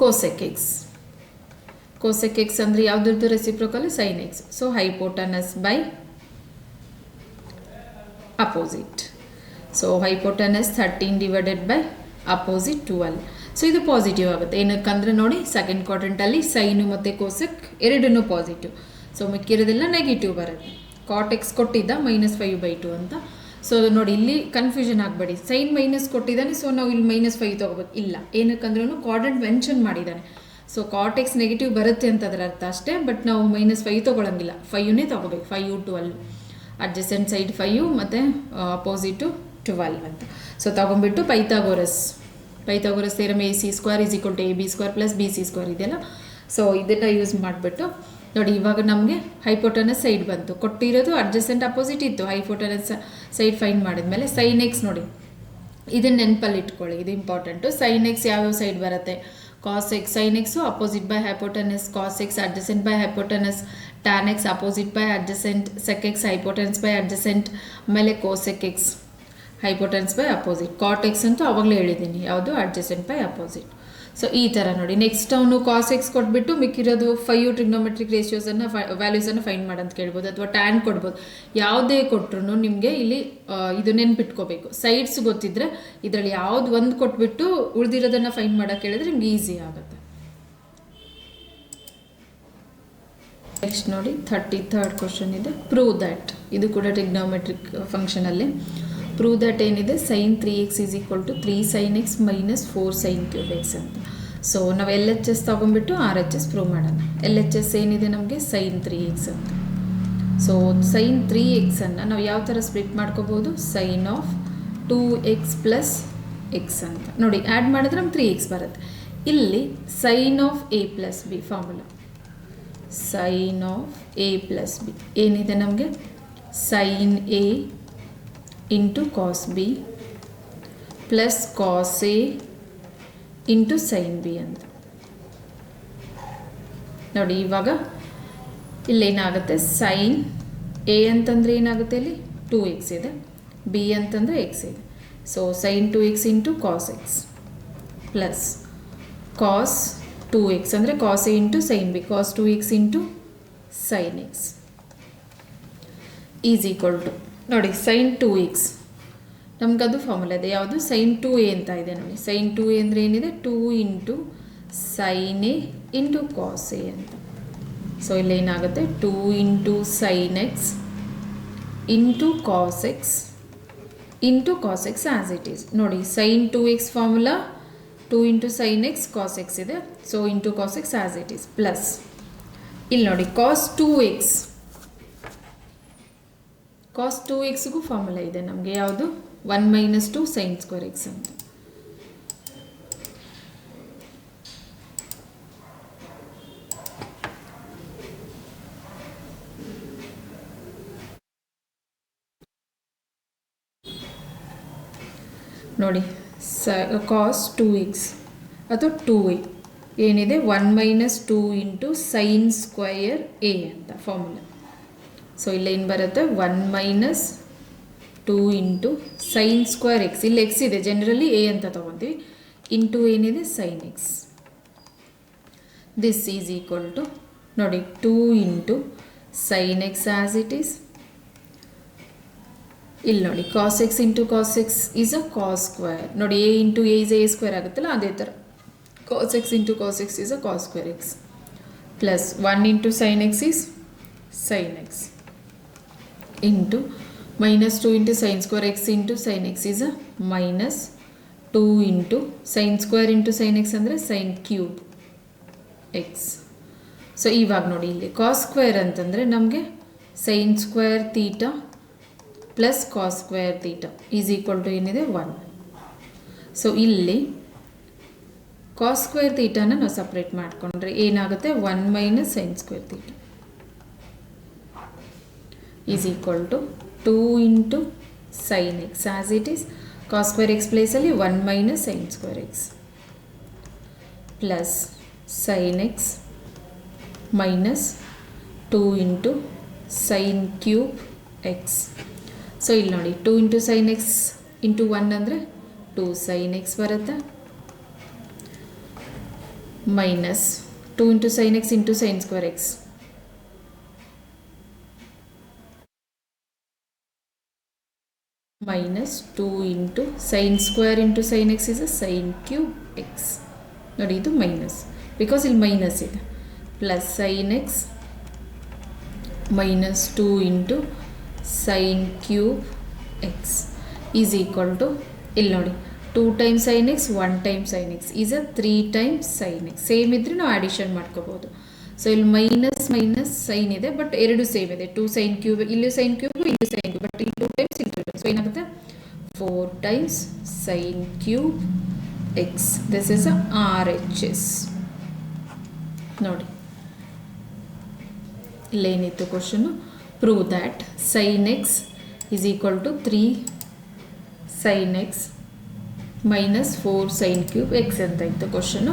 cosec x. Cosec x ಅಂದರೆ ಯಾವುದ್ರದ್ದು reciprocal sine x. So hypotenuse by opposite. So hypotenuse 13 divided by opposite 12. So ಇದು positive ಆಗುತ್ತೆ. ಏನಕ್ಕಂದರೆ ನೋಡಿ second ಕ್ವಾಡ್ರೆಂಟಲ್ಲಿ sine ಮತ್ತು ಕೋಸೆಕ್ ಎರಡನ್ನೂ ಪಾಸಿಟಿವ್. ಸೊ ಮಿಕ್ಕಿರೋದೆಲ್ಲ ನೆಗೆಟಿವ್ ಬರುತ್ತೆ. ಕಾಟ್ ಎಕ್ಸ್ ಕೊಟ್ಟಿದ್ದ -5/2 ಅಂತ. ಸೊ ನೋಡಿ ಇಲ್ಲಿ ಕನ್ಫ್ಯೂಷನ್ ಆಗಬೇಡಿ, ಸೈನ್ ಮೈನಸ್ ಕೊಟ್ಟಿದ್ದಾನೆ, ಸೊ ನಾವು ಇಲ್ಲಿ -5 ತೊಗೋಬೇಕು ಇಲ್ಲ. ಏನಕ್ಕಂದ್ರೂ ಕ್ವಾಡ್ರೆಂಟ್ ಮೆನ್ಷನ್ ಮಾಡಿದ್ದಾನೆ. ಸೊ ಕಾಟ್ ಎಕ್ಸ್ ನೆಗೆಟಿವ್ ಬರುತ್ತೆ ಅಂತ ಅದರ ಅರ್ಥ ಅಷ್ಟೇ. ಬಟ್ ನಾವು -5 ತೊಗೊಳಂಗಿಲ್ಲ, 5ನೇ ತೊಗೋಬೇಕು. 5 12 ಅಡ್ಜಸೆಂಟ್ ಸೈಡ್ 5 ಮತ್ತು ಅಪೋಸಿಟು 12 ಅಂತ. So ತೊಗೊಂಬಿಟ್ಟು Pythagoras theorem AC² = AB² + BC² ಇದೆಯಲ್ಲ. ಸೊ ಇದನ್ನು ಯೂಸ್ ಮಾಡಿಬಿಟ್ಟು ನೋಡಿ ಇವಾಗ ನಮಗೆ ಹೈಪೋಟನಸ್ ಸೈಡ್ ಬಂತು, ಕೊಟ್ಟಿರೋದು ಅಡ್ಜಸೆಂಟ್ ಅಪೋಸಿಟ್ ಇತ್ತು. ಹೈಪೋಟನಸ್ ಸೈಡ್ ಫೈಂಡ್ ಮಾಡಿದ್ಮೇಲೆ ಸೈನ್ ಎಕ್ಸ್ ನೋಡಿ ಇದನ್ನು ನೆನಪಲ್ಲಿ ಇಟ್ಕೊಳ್ಳಿ, ಇದು ಇಂಪಾರ್ಟೆಂಟು. ಸೈನ್ ಎಕ್ಸ್ ಯಾವ್ಯಾವ ಸೈಡ್ ಬರುತ್ತೆ, cos x. Sine x opposite by hypotenuse, cos x adjacent by hypotenuse, tan x opposite by adjacent, sec x hypotenuse by adjacent, ಆಮೇಲೆ cosec x hypotenuse by opposite. Cot x ಅಂತೂ ಅವಾಗಲೇ ಹೇಳಿದ್ದೀನಿ ಯಾವುದು adjacent by opposite. So ಈ ಥರ ನೋಡಿ. Next ಅವನು cos x ಕೊಟ್ಬಿಟ್ಟು ಮಿಕ್ಕಿರೋದು 5 ಟ್ರಿಗ್ನೋಮೆಟ್ರಿಕ್ ರೇಷಿಯೋಸನ್ನು ವ್ಯಾಲ್ಯೂಸನ್ನು ಫೈಂಡ್ ಮಾಡಂತ ಕೇಳ್ಬೋದು, ಅಥವಾ ಟ್ಯಾನ್ ಕೊಡ್ಬೋದು. ಯಾವುದೇ ಕೊಟ್ಟರು ನಿಮಗೆ ಇಲ್ಲಿ ಇದು ನೆನ್ಪಿಟ್ಕೋಬೇಕು. ಸೈಡ್ಸ್ ಗೊತ್ತಿದ್ರೆ ಇದರಲ್ಲಿ ಯಾವ್ದು ಒಂದು ಕೊಟ್ಬಿಟ್ಟು ಉಳಿದಿರೋದನ್ನು ಫೈಂಡ್ ಮಾಡೋಕ್ಕೆ ಹೇಳಿದ್ರೆ ನಿಮ್ಗೆ ಈಸಿ ಆಗುತ್ತೆ. ನೆಕ್ಸ್ಟ್ ನೋಡಿ 33rd ಕ್ವಶನ್ ಇದೆ. Prove that. ಇದು ಕೂಡ ಟ್ರಿಗ್ನೋಮೆಟ್ರಿಕ್ ಫಂಕ್ಷನಲ್ಲಿ. ಪ್ರೂವ್ ದ್ಯಾಟ್ ಏನಿದೆ sin 3x = 3 sin x - 4 sin cube x ಅಂತ. ಸೊ ನಾವು LHS ತೊಗೊಂಡ್ಬಿಟ್ಟು RHS ಪ್ರೂವ್ ಮಾಡೋಣ. LHS ಏನಿದೆ ನಮಗೆ sin 3x ಅಂತ. ಸೊ sin 3x ಅನ್ನು ನಾವು ಯಾವ ಥರ ಸ್ಪ್ಲಿಟ್ ಮಾಡ್ಕೋಬೋದು, sin of 2x + x ಅಂತ. ನೋಡಿ ಆ್ಯಡ್ ಮಾಡಿದ್ರೆ ನಮ್ಗೆ 3x ಬರುತ್ತೆ. ಇಲ್ಲಿ sin of a + b formula. sin of a + b ಏನಿದೆ ನಮಗೆ sin a into cos b plus cos a into sin b ಅಂತ. ನೋಡಿ ಇವಾಗ ಇಲ್ಲೇನಾಗುತ್ತೆ sin a ಅಂತಂದರೆ ಏನಾಗುತ್ತೆ, ಇಲ್ಲಿ 2x ಇದೆ, b ಅಂತಂದರೆ x ಇದೆ. So sin 2x into cos x plus cos 2x ಅಂದರೆ cos a into sin b, cos 2x into sin x is equal to ನೋಡಿ sin 2x ನಮಗದು ಫಾರ್ಮುಲಾ ಇದೆ. ಯಾವುದು sin 2a ಅಂತ ಇದೆ ನೋಡಿ. sin 2a ಅಂದರೆ ಏನಿದೆ 2 into sin a into cos a ಅಂತ. ಸೊ ಇಲ್ಲಿ ಏನಾಗುತ್ತೆ 2 into sin x into cos x into cos x as it is. ನೋಡಿ sin 2x formula 2 into sin x cos x ಇದೆ. So into cos x as it is plus ಇಲ್ಲಿ ನೋಡಿ cos 2x. cos 2xಗೂ formula ಇದೆ ನಮಗೆ, ಯಾವುದು 1 - 2 sin square x ಅಂತ. ನೋಡಿ cos 2x ಅಥವಾ 2a ಏನಿದೆ 1 - 2 into sin square a ಅಂತ ಫಾರ್ಮುಲಾ. ಸೊ ಇಲ್ಲೇನು ಬರುತ್ತೆ 1 - 2 into sin square x. ಇಲ್ಲಿ x ಇದೆ, ಜನರಲಿ a ಅಂತ ತೊಗೊತೀವಿ, ಇಂಟು ಏನಿದೆ sin x. This is equal to ನೋಡಿ 2 into sin x as it is ಇಲ್ಲಿ ನೋಡಿ cos x into cos x is a cos square. ನೋಡಿ A into A is A square ಆಗುತ್ತಲ್ಲ ಅದೇ ಥರ cos x into cos x is a cos square x plus 1 into sine x is sine x into minus 2 into sin square x into sin x is a minus 2 into sin square into sin x ಅಂದರೆ sin cube x. So ಇವಾಗ ನೋಡಿ ಇಲ್ಲಿ cos square ಅಂತಂದರೆ ನಮಗೆ sin square theta plus cos square theta is equal to ಏನಿದೆ 1. So ಇಲ್ಲಿ cos square theta ನಾವು separate ಮಾಡಿಕೊಂಡ್ರೆ ಏನಾಗುತ್ತೆ 1 minus sin square theta is equal to 2 into sin x as it is cos square x place ಅಲ್ಲಿ 1 minus sin square x plus sin x minus 2 into sin cube x. So ಇಲ್ಲಿ ನೋಡಿ 2 into sin x into 1 ಅಂದರೆ 2 sin x ಬರುತ್ತೆ minus 2 into sin x into sin square x minus 2 into sin square into sin x is a sin cube x. ನೋಡಿ ಇದು minus because ಇಲ್ಲಿ minus ಇದೆ plus sin x minus 2 into sin cube x is equal to ಇಲ್ಲಿ ನೋಡಿ 2 times sin x 1 times sin x is a 3 times sin x. Same ಇದ್ರೆ ನಾವು addition ಮಾಡ್ಕೋಬಹುದು. So ಇಲ್ಲಿ ಮೈನಸ್ ಮೈನಸ್ ಸೈನ್ ಇದೆ but ಎರಡು ಸೇಮ್ ಇದೆ 2 sin ಕ್ಯೂಬ್ ಇಲ್ಲಿ sin ಕ್ಯೂಬ್ ಇಲ್ಲಿ sin ಕ್ಯೂಬ್ ಬಟ್ ಇಲ್ಲಿ 2 times ಇಲ್ಲಿ 2 times. ಸೊ ಏನಾಗುತ್ತೆ 4 times sin cube x. This is a RHS. ನೋಡಿ ಇಲ್ಲೇನಿತ್ತು question prove that sin x is equal to 3 sin x minus 4 sin cube x ಅಂತ ಇತ್ತು question.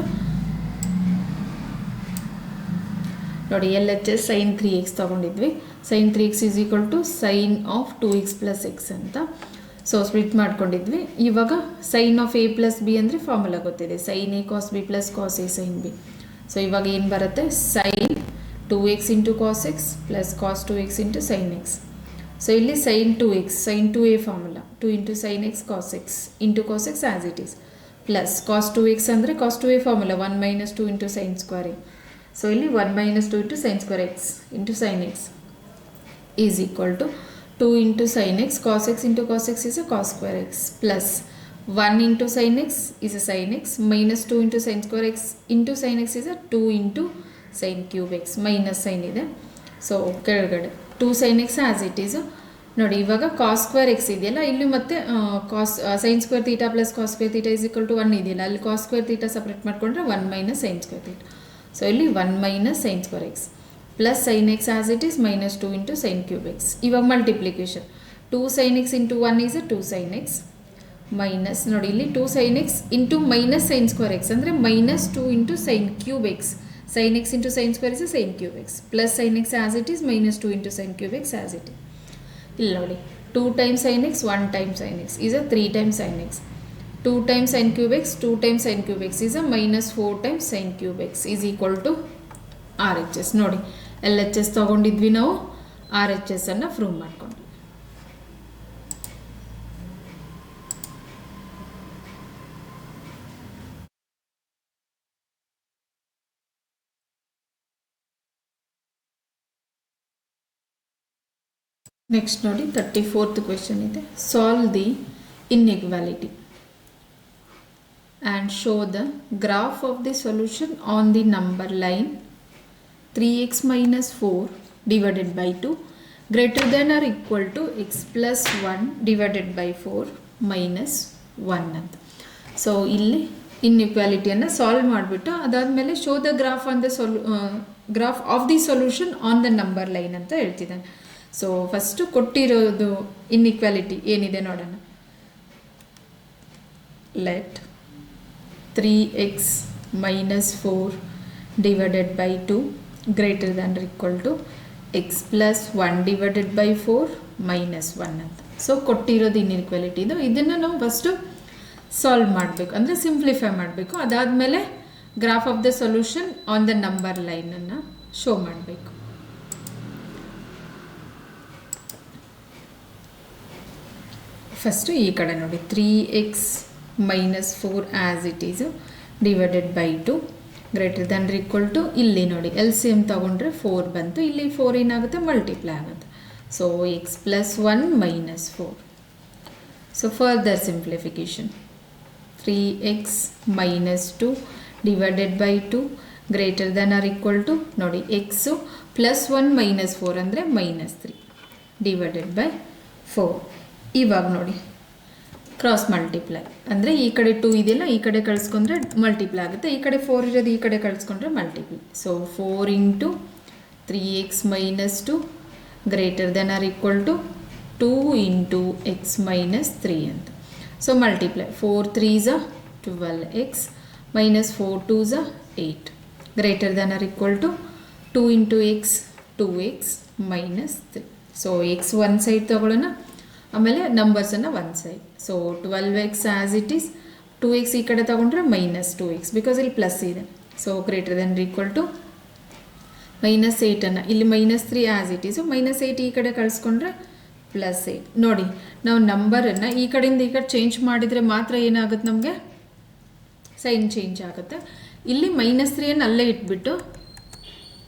ನೋಡಿ LHS sin 3x ತಗೊಂಡಿದ್ವಿ. sin 3x is equal to sin of 2x plus x ಅಂತ so split ಮಾಡ್ಕೊಂಡಿದ್ವಿ. ಇವಾಗ sin of a plus b ಅಂದರೆ formula ಗೊತ್ತಿದೆ sin a cos b plus cos a sin b. So ಇವಾಗ ಏನು ಬರುತ್ತೆ sin 2x into cos x plus cos 2x into sin x. So ಇಲ್ಲಿ sin 2x sin 2a formula 2 into sin x cos x into cos x as it is plus cos 2x ಅಂದರೆ cos 2a formula 1 minus 2 into sin square a. So ಇಲ್ಲಿ 1 minus 2 into sin square x into sin x is equal to 2 into sin x cos x into cos x is a cos square x plus 1 into sin x is a sin x minus 2 into sin square x into sin x is a 2 into sin cube x minus sin ಇದೆ. So ಕೆಳಗಡೆ 2 sin x as it is. ನೋಡಿ ಇವಾಗ cos square x ಇದೆಯಲ್ಲ ಇಲ್ಲಿ ಮತ್ತೆ cos sin square theta plus cos square theta is equal to 1 ಇದೆಯಲ್ಲ ಅಲ್ಲಿ cos square theta separate ಮಾಡಿಕೊಂಡ್ರೆ 1 minus sin square theta. So ಇಲ್ಲಿ 1 minus sin square x plus sin x as it is minus 2 into sin cube x. ಇವಾಗ multiplication 2 sin x into 1 is a 2 sin x minus ನೋಡಿ ಇಲ್ಲಿ 2 sin x into minus sin square x ಅಂದರೆ minus 2 into sin cube x. sin x into sin square is a sin cube x plus sin x as it is minus 2 into sin cube x as it is. ಇಲ್ಲಿ ನೋಡಿ 2 times sin x 1 times sin x is a 3 times sin x 2 times sin cube x 2 times sin cube x is a minus 4 times sin cube x is equal to RHS. ನೋಡಿ LHS ತಗೊಂಡಿದ್ವಿ ನಾವು RHS ಅನ್ನು prove ಮಾಡ್ಕೊಂಡ್ವಿ. Next ನೋಡಿ 34th question ಇದೆ. Solve the inequality and show the graph of the solution on the number line 3x minus 4 divided by 2 greater than or equal to x plus 1 divided by 4 minus 1 ಅಂತ. So ಇಲ್ಲಿ ಇನ್ಇಕ್ವಾಲಿಟಿಯನ್ನು solve ಮಾಡಿಬಿಟ್ಟು ಅದಾದಮೇಲೆ show the graph on the graph of the solution on the number line ಅಂತ ಹೇಳ್ತಿದ್ದಾನೆ. So first ಕೊಟ್ಟಿರೋದು inequality ಏನಿದೆ ನೋಡೋಣ. Let 3x minus 4 divided by 2 greater than or equal to x plus 1 divided by 4 minus 1 ಅಂತ. So ಕೊಟ್ಟಿರೋದು inequality ಇದು. ಇದನ್ನು ನಾವು ಫಸ್ಟು ಸಾಲ್ವ್ ಮಾಡಬೇಕು ಅಂದರೆ ಸಿಂಪ್ಲಿಫೈ ಮಾಡಬೇಕು. ಅದಾದಮೇಲೆ graph of the solution on the number ಲೈನನ್ನು ಶೋ ಮಾಡಬೇಕು. ಫಸ್ಟು ಈ ಕಡೆ ನೋಡಿ 3x minus 4 as it is divided by 2 greater than equal to ಇಲ್ಲಿ ನೋಡಿ ಎಲ್ ಸಿ ಎಮ್ ತೊಗೊಂಡ್ರೆ 4 ಬಂತು, ಇಲ್ಲಿ 4 ಏನಾಗುತ್ತೆ ಮಲ್ಟಿಪ್ಲೈ ಆಗುತ್ತೆ. So x plus 1 minus 4. So further simplification 3x minus 2 divided by 2 greater than or equal to ನೋಡಿ x plus 1 minus 4 ಅಂದರೆ minus 3 divided by 4. ಇವಾಗ ನೋಡಿ ಕ್ರಾಸ್ ಮಲ್ಟಿಪ್ಲೈ ಅಂದರೆ ಈ ಕಡೆ 2 ಇದೆಯಲ್ಲ ಈ ಕಡೆ ಕಳಿಸ್ಕೊಂಡ್ರೆ ಮಲ್ಟಿಪ್ಲೈ ಆಗುತ್ತೆ, ಈ ಕಡೆ 4 ಇರೋದು ಈ ಕಡೆ ಕಳಿಸ್ಕೊಂಡ್ರೆ multiply. So 4 into 3x minus 2 greater then or equal to 2 into x minus 3 ಅಂತ. So multiply 4 3s 12x minus 4 2s 8 greater then or equal to 2 into x 2x minus 3. So x one side ತೊಗೊಳ್ಳೋಣ, ಆಮೇಲೆ ನಂಬರ್ಸನ್ನು one side. So 12x as it is, 2x ಈ ಕಡೆ ತೊಗೊಂಡ್ರೆ minus 2x because ಇಲ್ಲಿ plus ಇದೆ. So greater than equal to minus 8ಅನ್ನು ಇಲ್ಲಿ minus 3 as it Yesu, minus 8 ಈ ಕಡೆ ಕಳಿಸ್ಕೊಂಡ್ರೆ ಪ್ಲಸ್ 8. ನೋಡಿ ನಾವು ನಂಬರನ್ನು ಈ ಕಡೆಯಿಂದ ಈ ಕಡೆ ಚೇಂಜ್ ಮಾಡಿದರೆ ಮಾತ್ರ ಏನಾಗುತ್ತೆ, ನಮಗೆ ಸೈನ್ ಚೇಂಜ್ ಆಗುತ್ತೆ. ಇಲ್ಲಿ ಮೈನಸ್ 3ಅನ್ನು ಅಲ್ಲೇ ಇಟ್ಬಿಟ್ಟು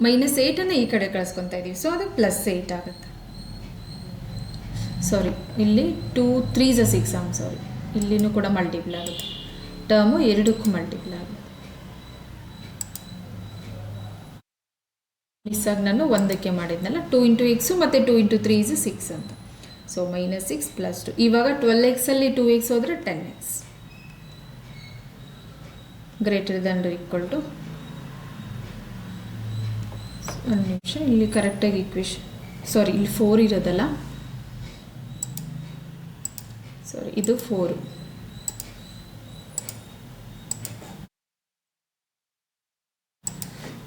ಮೈನಸ್ 8ಅನ್ನು ಈ ಕಡೆ ಕಳಿಸ್ಕೊತಾ ಇದ್ದೀವಿ, ಸೊ ಅದು ಪ್ಲಸ್ 8 ಆಗುತ್ತೆ. ಸಾರಿ ಇಲ್ಲಿ 2 3s 6 ಸಾರಿ ಇಲ್ಲಿನೂ ಕೂಡ ಮಲ್ಟಿಪ್ಲೈ ಆಗುತ್ತೆ, ಟರ್ಮು ಎರಡಕ್ಕೂ ಮಲ್ಟಿಪ್ಲೈ ಆಗುತ್ತೆ. ಮಿಸ್ಸಾಗಿ ನಾನು ಒಂದಕ್ಕೆ ಮಾಡಿದ್ನಲ್ಲ 2 ಇಂಟು ಎಕ್ಸು ಮತ್ತು 2 ಇಂಟು 3s 6 ಅಂತ. So minus 6 plus 2. ಇವಾಗ 12xಲ್ಲಿ 2x ಹೋದರೆ 10x greater than equal to, ಒಂದು ನಿಮಿಷ ಇಲ್ಲಿ ಕರೆಕ್ಟಾಗಿ ಈಕ್ವೇಷನ್, ಸಾರಿ ಇಲ್ಲಿ 4 ಇರೋದಲ್ಲ, ಸಾರಿ ಇದು 4.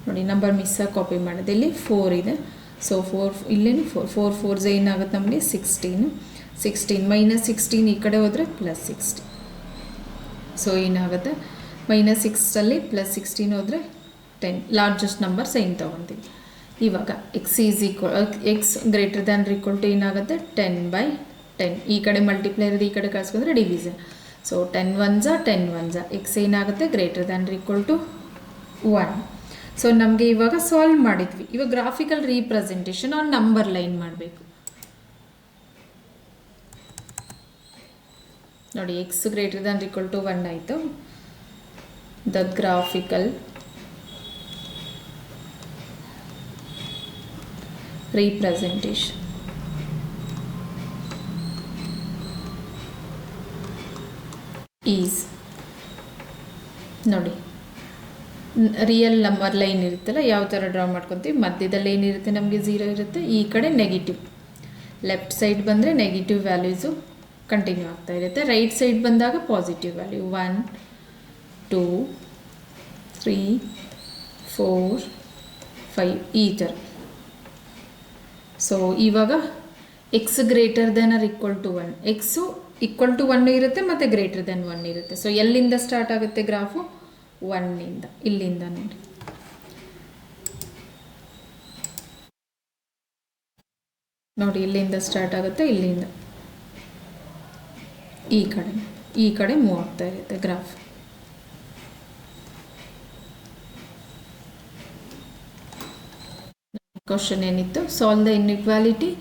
ನೋಡಿ ನಂಬರ್ ಮಿಸ್ಸಾಗಿ ಕಾಪಿ ಮಾಡಿದೆ, ಇಲ್ಲಿ 4 ಇದೆ. ಸೊ 4 ಇಲ್ಲೇನು 4 4s ಏನಾಗುತ್ತೆ ನಮಗೆ 16 ಮೈನಸ್ 16 ಈ ಕಡೆ ಹೋದರೆ ಪ್ಲಸ್ 16. ಸೊ ಏನಾಗುತ್ತೆ ಮೈನಸ್ 6ಅಲ್ಲಿ ಪ್ಲಸ್ 16 ಹೋದರೆ 10, ಲಾರ್ಜೆಸ್ಟ್ ನಂಬರ್ ಸೈನ್ ತೊಗೊತೀವಿ. ಇವಾಗ x greater than equal to ಏನಾಗುತ್ತೆ 10/10. ಈ ಕಡೆ ಮಲ್ಟಿಪ್ಲೈ ಇರೋದು ಈ ಕಡೆ ಕಳಿಸ್ಕೊಂಡ್ರೆ division. So 10 1s 10 1s x ಏನಾಗುತ್ತೆ greater than equal to 1. So ನಮಗೆ ಇವಾಗ ಸಾಲ್ವ್ ಮಾಡಿದ್ವಿ. ಇವಾಗ graphical representation on number line ಮಾಡಬೇಕು. ನೋಡಿ x greater than equal to 1 ಆಯಿತು. ದ ಗ್ರಾಫಿಕಲ್ representation is ನೋಡಿ ರಿಯಲ್ ನಂಬರ್ ಲೈನ್ ಇರುತ್ತಲ್ಲ ಯಾವ ಥರ ಡ್ರಾ ಮಾಡ್ಕೊತೀವಿ, ಮಧ್ಯದಲ್ಲಿ ಏನಿರುತ್ತೆ ನಮಗೆ 0 ಇರುತ್ತೆ, ಈ ಕಡೆ ನೆಗೆಟಿವ್, ಲೆಫ್ಟ್ ಸೈಡ್ ಬಂದರೆ ನೆಗೆಟಿವ್ ವ್ಯಾಲ್ಯೂಸು ಕಂಟಿನ್ಯೂ ಆಗ್ತಾ ಇರುತ್ತೆ, ರೈಟ್ ಸೈಡ್ ಬಂದಾಗ ಪಾಸಿಟಿವ್ ವ್ಯಾಲ್ಯೂ 1 2 3 4 5 ಈ ಥರ. ಸೊ ಇವಾಗ x greater then or equal to 1, x equal to 1 ಇರುತ್ತೆ ಮತ್ತು ಗ್ರೇಟರ್ ದೆನ್ 1 ಇರುತ್ತೆ. ಸೊ ಎಲ್ಲಿಂದ ಸ್ಟಾರ್ಟ್ ಆಗುತ್ತೆ ಗ್ರಾಫು 1ಇಂದ, ಇಲ್ಲಿಂದ ನೋಡಿ. ನೋಡಿ ಇಲ್ಲಿಂದ ಸ್ಟಾರ್ಟ್ ಆಗುತ್ತೆ, ಇಲ್ಲಿಂದ ಈ ಕಡೆ ಮೂವ್ ಆಗ್ತಾ ಇರುತ್ತೆ ಗ್ರಾಫ್. ಕ್ವಶನ್ ಏನಿತ್ತು, solve the inequality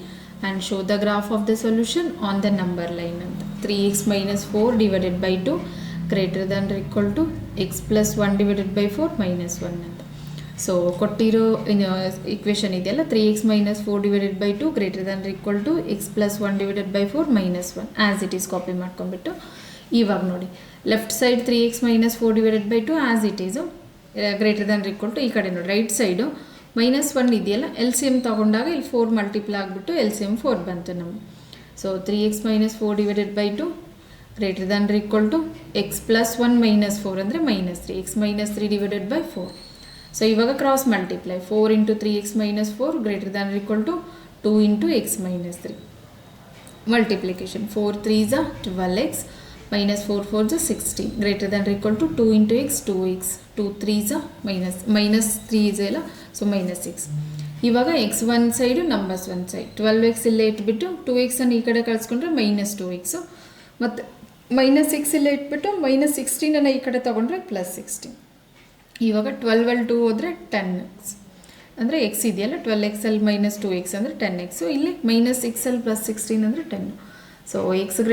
and show the graph of the solution on the number line ಅಂತ. 3x minus 4 divided by 2 greater than equal to x plus 1 divided by 4 minus 1 ಅಂತ. So ಕೊಟ್ಟಿರೋ equation ಇದೆಯಲ್ಲ 3x minus 4 divided by 2 greater than equal to x plus 1 divided by 4 minus 1 as it is copy ಮಾಡ್ಕೊಂಡ್ಬಿಟ್ಟು ಇವಾಗ ನೋಡಿ left side 3x minus 4 divided by 2 as it is greater than equal to, ಈ ಕಡೆ ನೋಡಿ right side minus 1 ಇದೆಯಲ್ಲ L C M ತೊಗೊಂಡಾಗ ಇಲ್ಲಿ 4 multiply ಆಗಿಬಿಟ್ಟು ಎಲ್ ಸಿ ಎಮ್ 4 ಬಂತು ನಮಗೆ. So 3x minus 4 divided by 2 greater than equal to x plus 1 minus 4 ಅಂದರೆ minus 3, x minus 3 divided by 4. So ಇವಾಗ cross multiply 4 into 3x minus 4 greater than equal to 2 into x minus 3 multiplication 4 3s 12x minus 4 4s 16 greater than equal to 2 into x 2x 2 3s minus 3 ಇದೆಯಲ್ಲ so minus 6. ಇವಾಗ X one side numbers one side 12x ಇಲ್ಲೇ ಇಟ್ಬಿಟ್ಟು 2x ಅನ್ನು ಈ ಕಡೆ ಕಳಿಸ್ಕೊಂಡ್ರೆ minus 2x. ಮತ್ತು -6 ಇಲ್ಲೇ ಇಟ್ಬಿಟ್ಟು -16 ಈ ಕಡೆ ತೊಗೊಂಡ್ರೆ +16. ಇವಾಗ 12 ಹೋದರೆ 10x ಅಂದರೆ ಎಕ್ಸ್ ಇದೆಯಲ್ಲ 12x ಅಲ್ಲಿ -2x ಅಂದರೆ 10x. ಇಲ್ಲಿ -6 ಅಲ್ಲಿ +16 ಅಂದರೆ 10. ಸೊ x >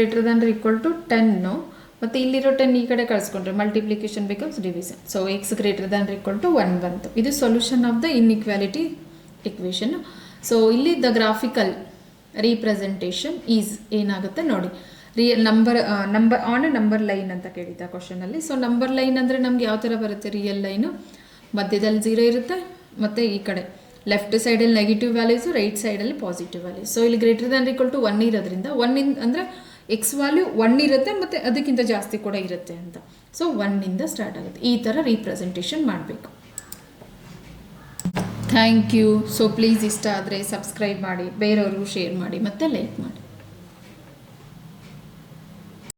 10 ಮತ್ತು ಇಲ್ಲಿರೋ 10 ಈ ಕಡೆ ಕಳಿಸ್ಕೊಂಡ್ರೆ multiplication becomes division. So x > 1 ಬಂತು. ಇದು solution of the inequality equation. So ಇಲ್ಲಿ ದ ಗ್ರಾಫಿಕಲ್ ರೀಪ್ರೆಸೆಂಟೇಷನ್ ಈಸ್ ಏನಾಗುತ್ತೆ ನೋಡಿ, number on a number line ಅಂತ ಕೇಳಿದ್ದ ಕ್ವಶನಲ್ಲಿ. ಸೊ ನಂಬರ್ ಲೈನ್ ಅಂದರೆ ನಮ್ಗೆ ಯಾವ ಥರ ಬರುತ್ತೆ, ರಿಯಲ್ ಲೈನು ಮಧ್ಯದಲ್ಲಿ 0 ಇರುತ್ತೆ ಮತ್ತು ಈ ಕಡೆ ಲೆಫ್ಟ್ ಸೈಡಲ್ಲಿ ನೆಗೆಟಿವ್ ವ್ಯಾಲ್ಯೂಸು, ರೈಟ್ ಸೈಡಲ್ಲಿ ಪಾಸಿಟಿವ್ ವ್ಯಾಲ್ಯೂಸ್. ಸೊ ಇಲ್ಲಿ > 1 ಇರೋದ್ರಿಂದ 1 ಅಂದರೆ ಎಕ್ಸ್ ವ್ಯಾಲ್ಯೂ 1 ಇರುತ್ತೆ ಮತ್ತು ಅದಕ್ಕಿಂತ ಜಾಸ್ತಿ ಕೂಡ ಇರುತ್ತೆ ಅಂತ. ಸೊ 1 ಸ್ಟಾರ್ಟ್ ಆಗುತ್ತೆ. ಈ ಥರ ರೀಪ್ರೆಸೆಂಟೇಷನ್ ಮಾಡಬೇಕು. Thank you. ಸೊ ಪ್ಲೀಸ್ ಇಷ್ಟ ಆದರೆ ಸಬ್ಸ್ಕ್ರೈಬ್ ಮಾಡಿ, ಬೇರೆಯವ್ರಿಗೂ ಶೇರ್ ಮಾಡಿ ಮತ್ತು ಲೈಕ್ ಮಾಡಿ.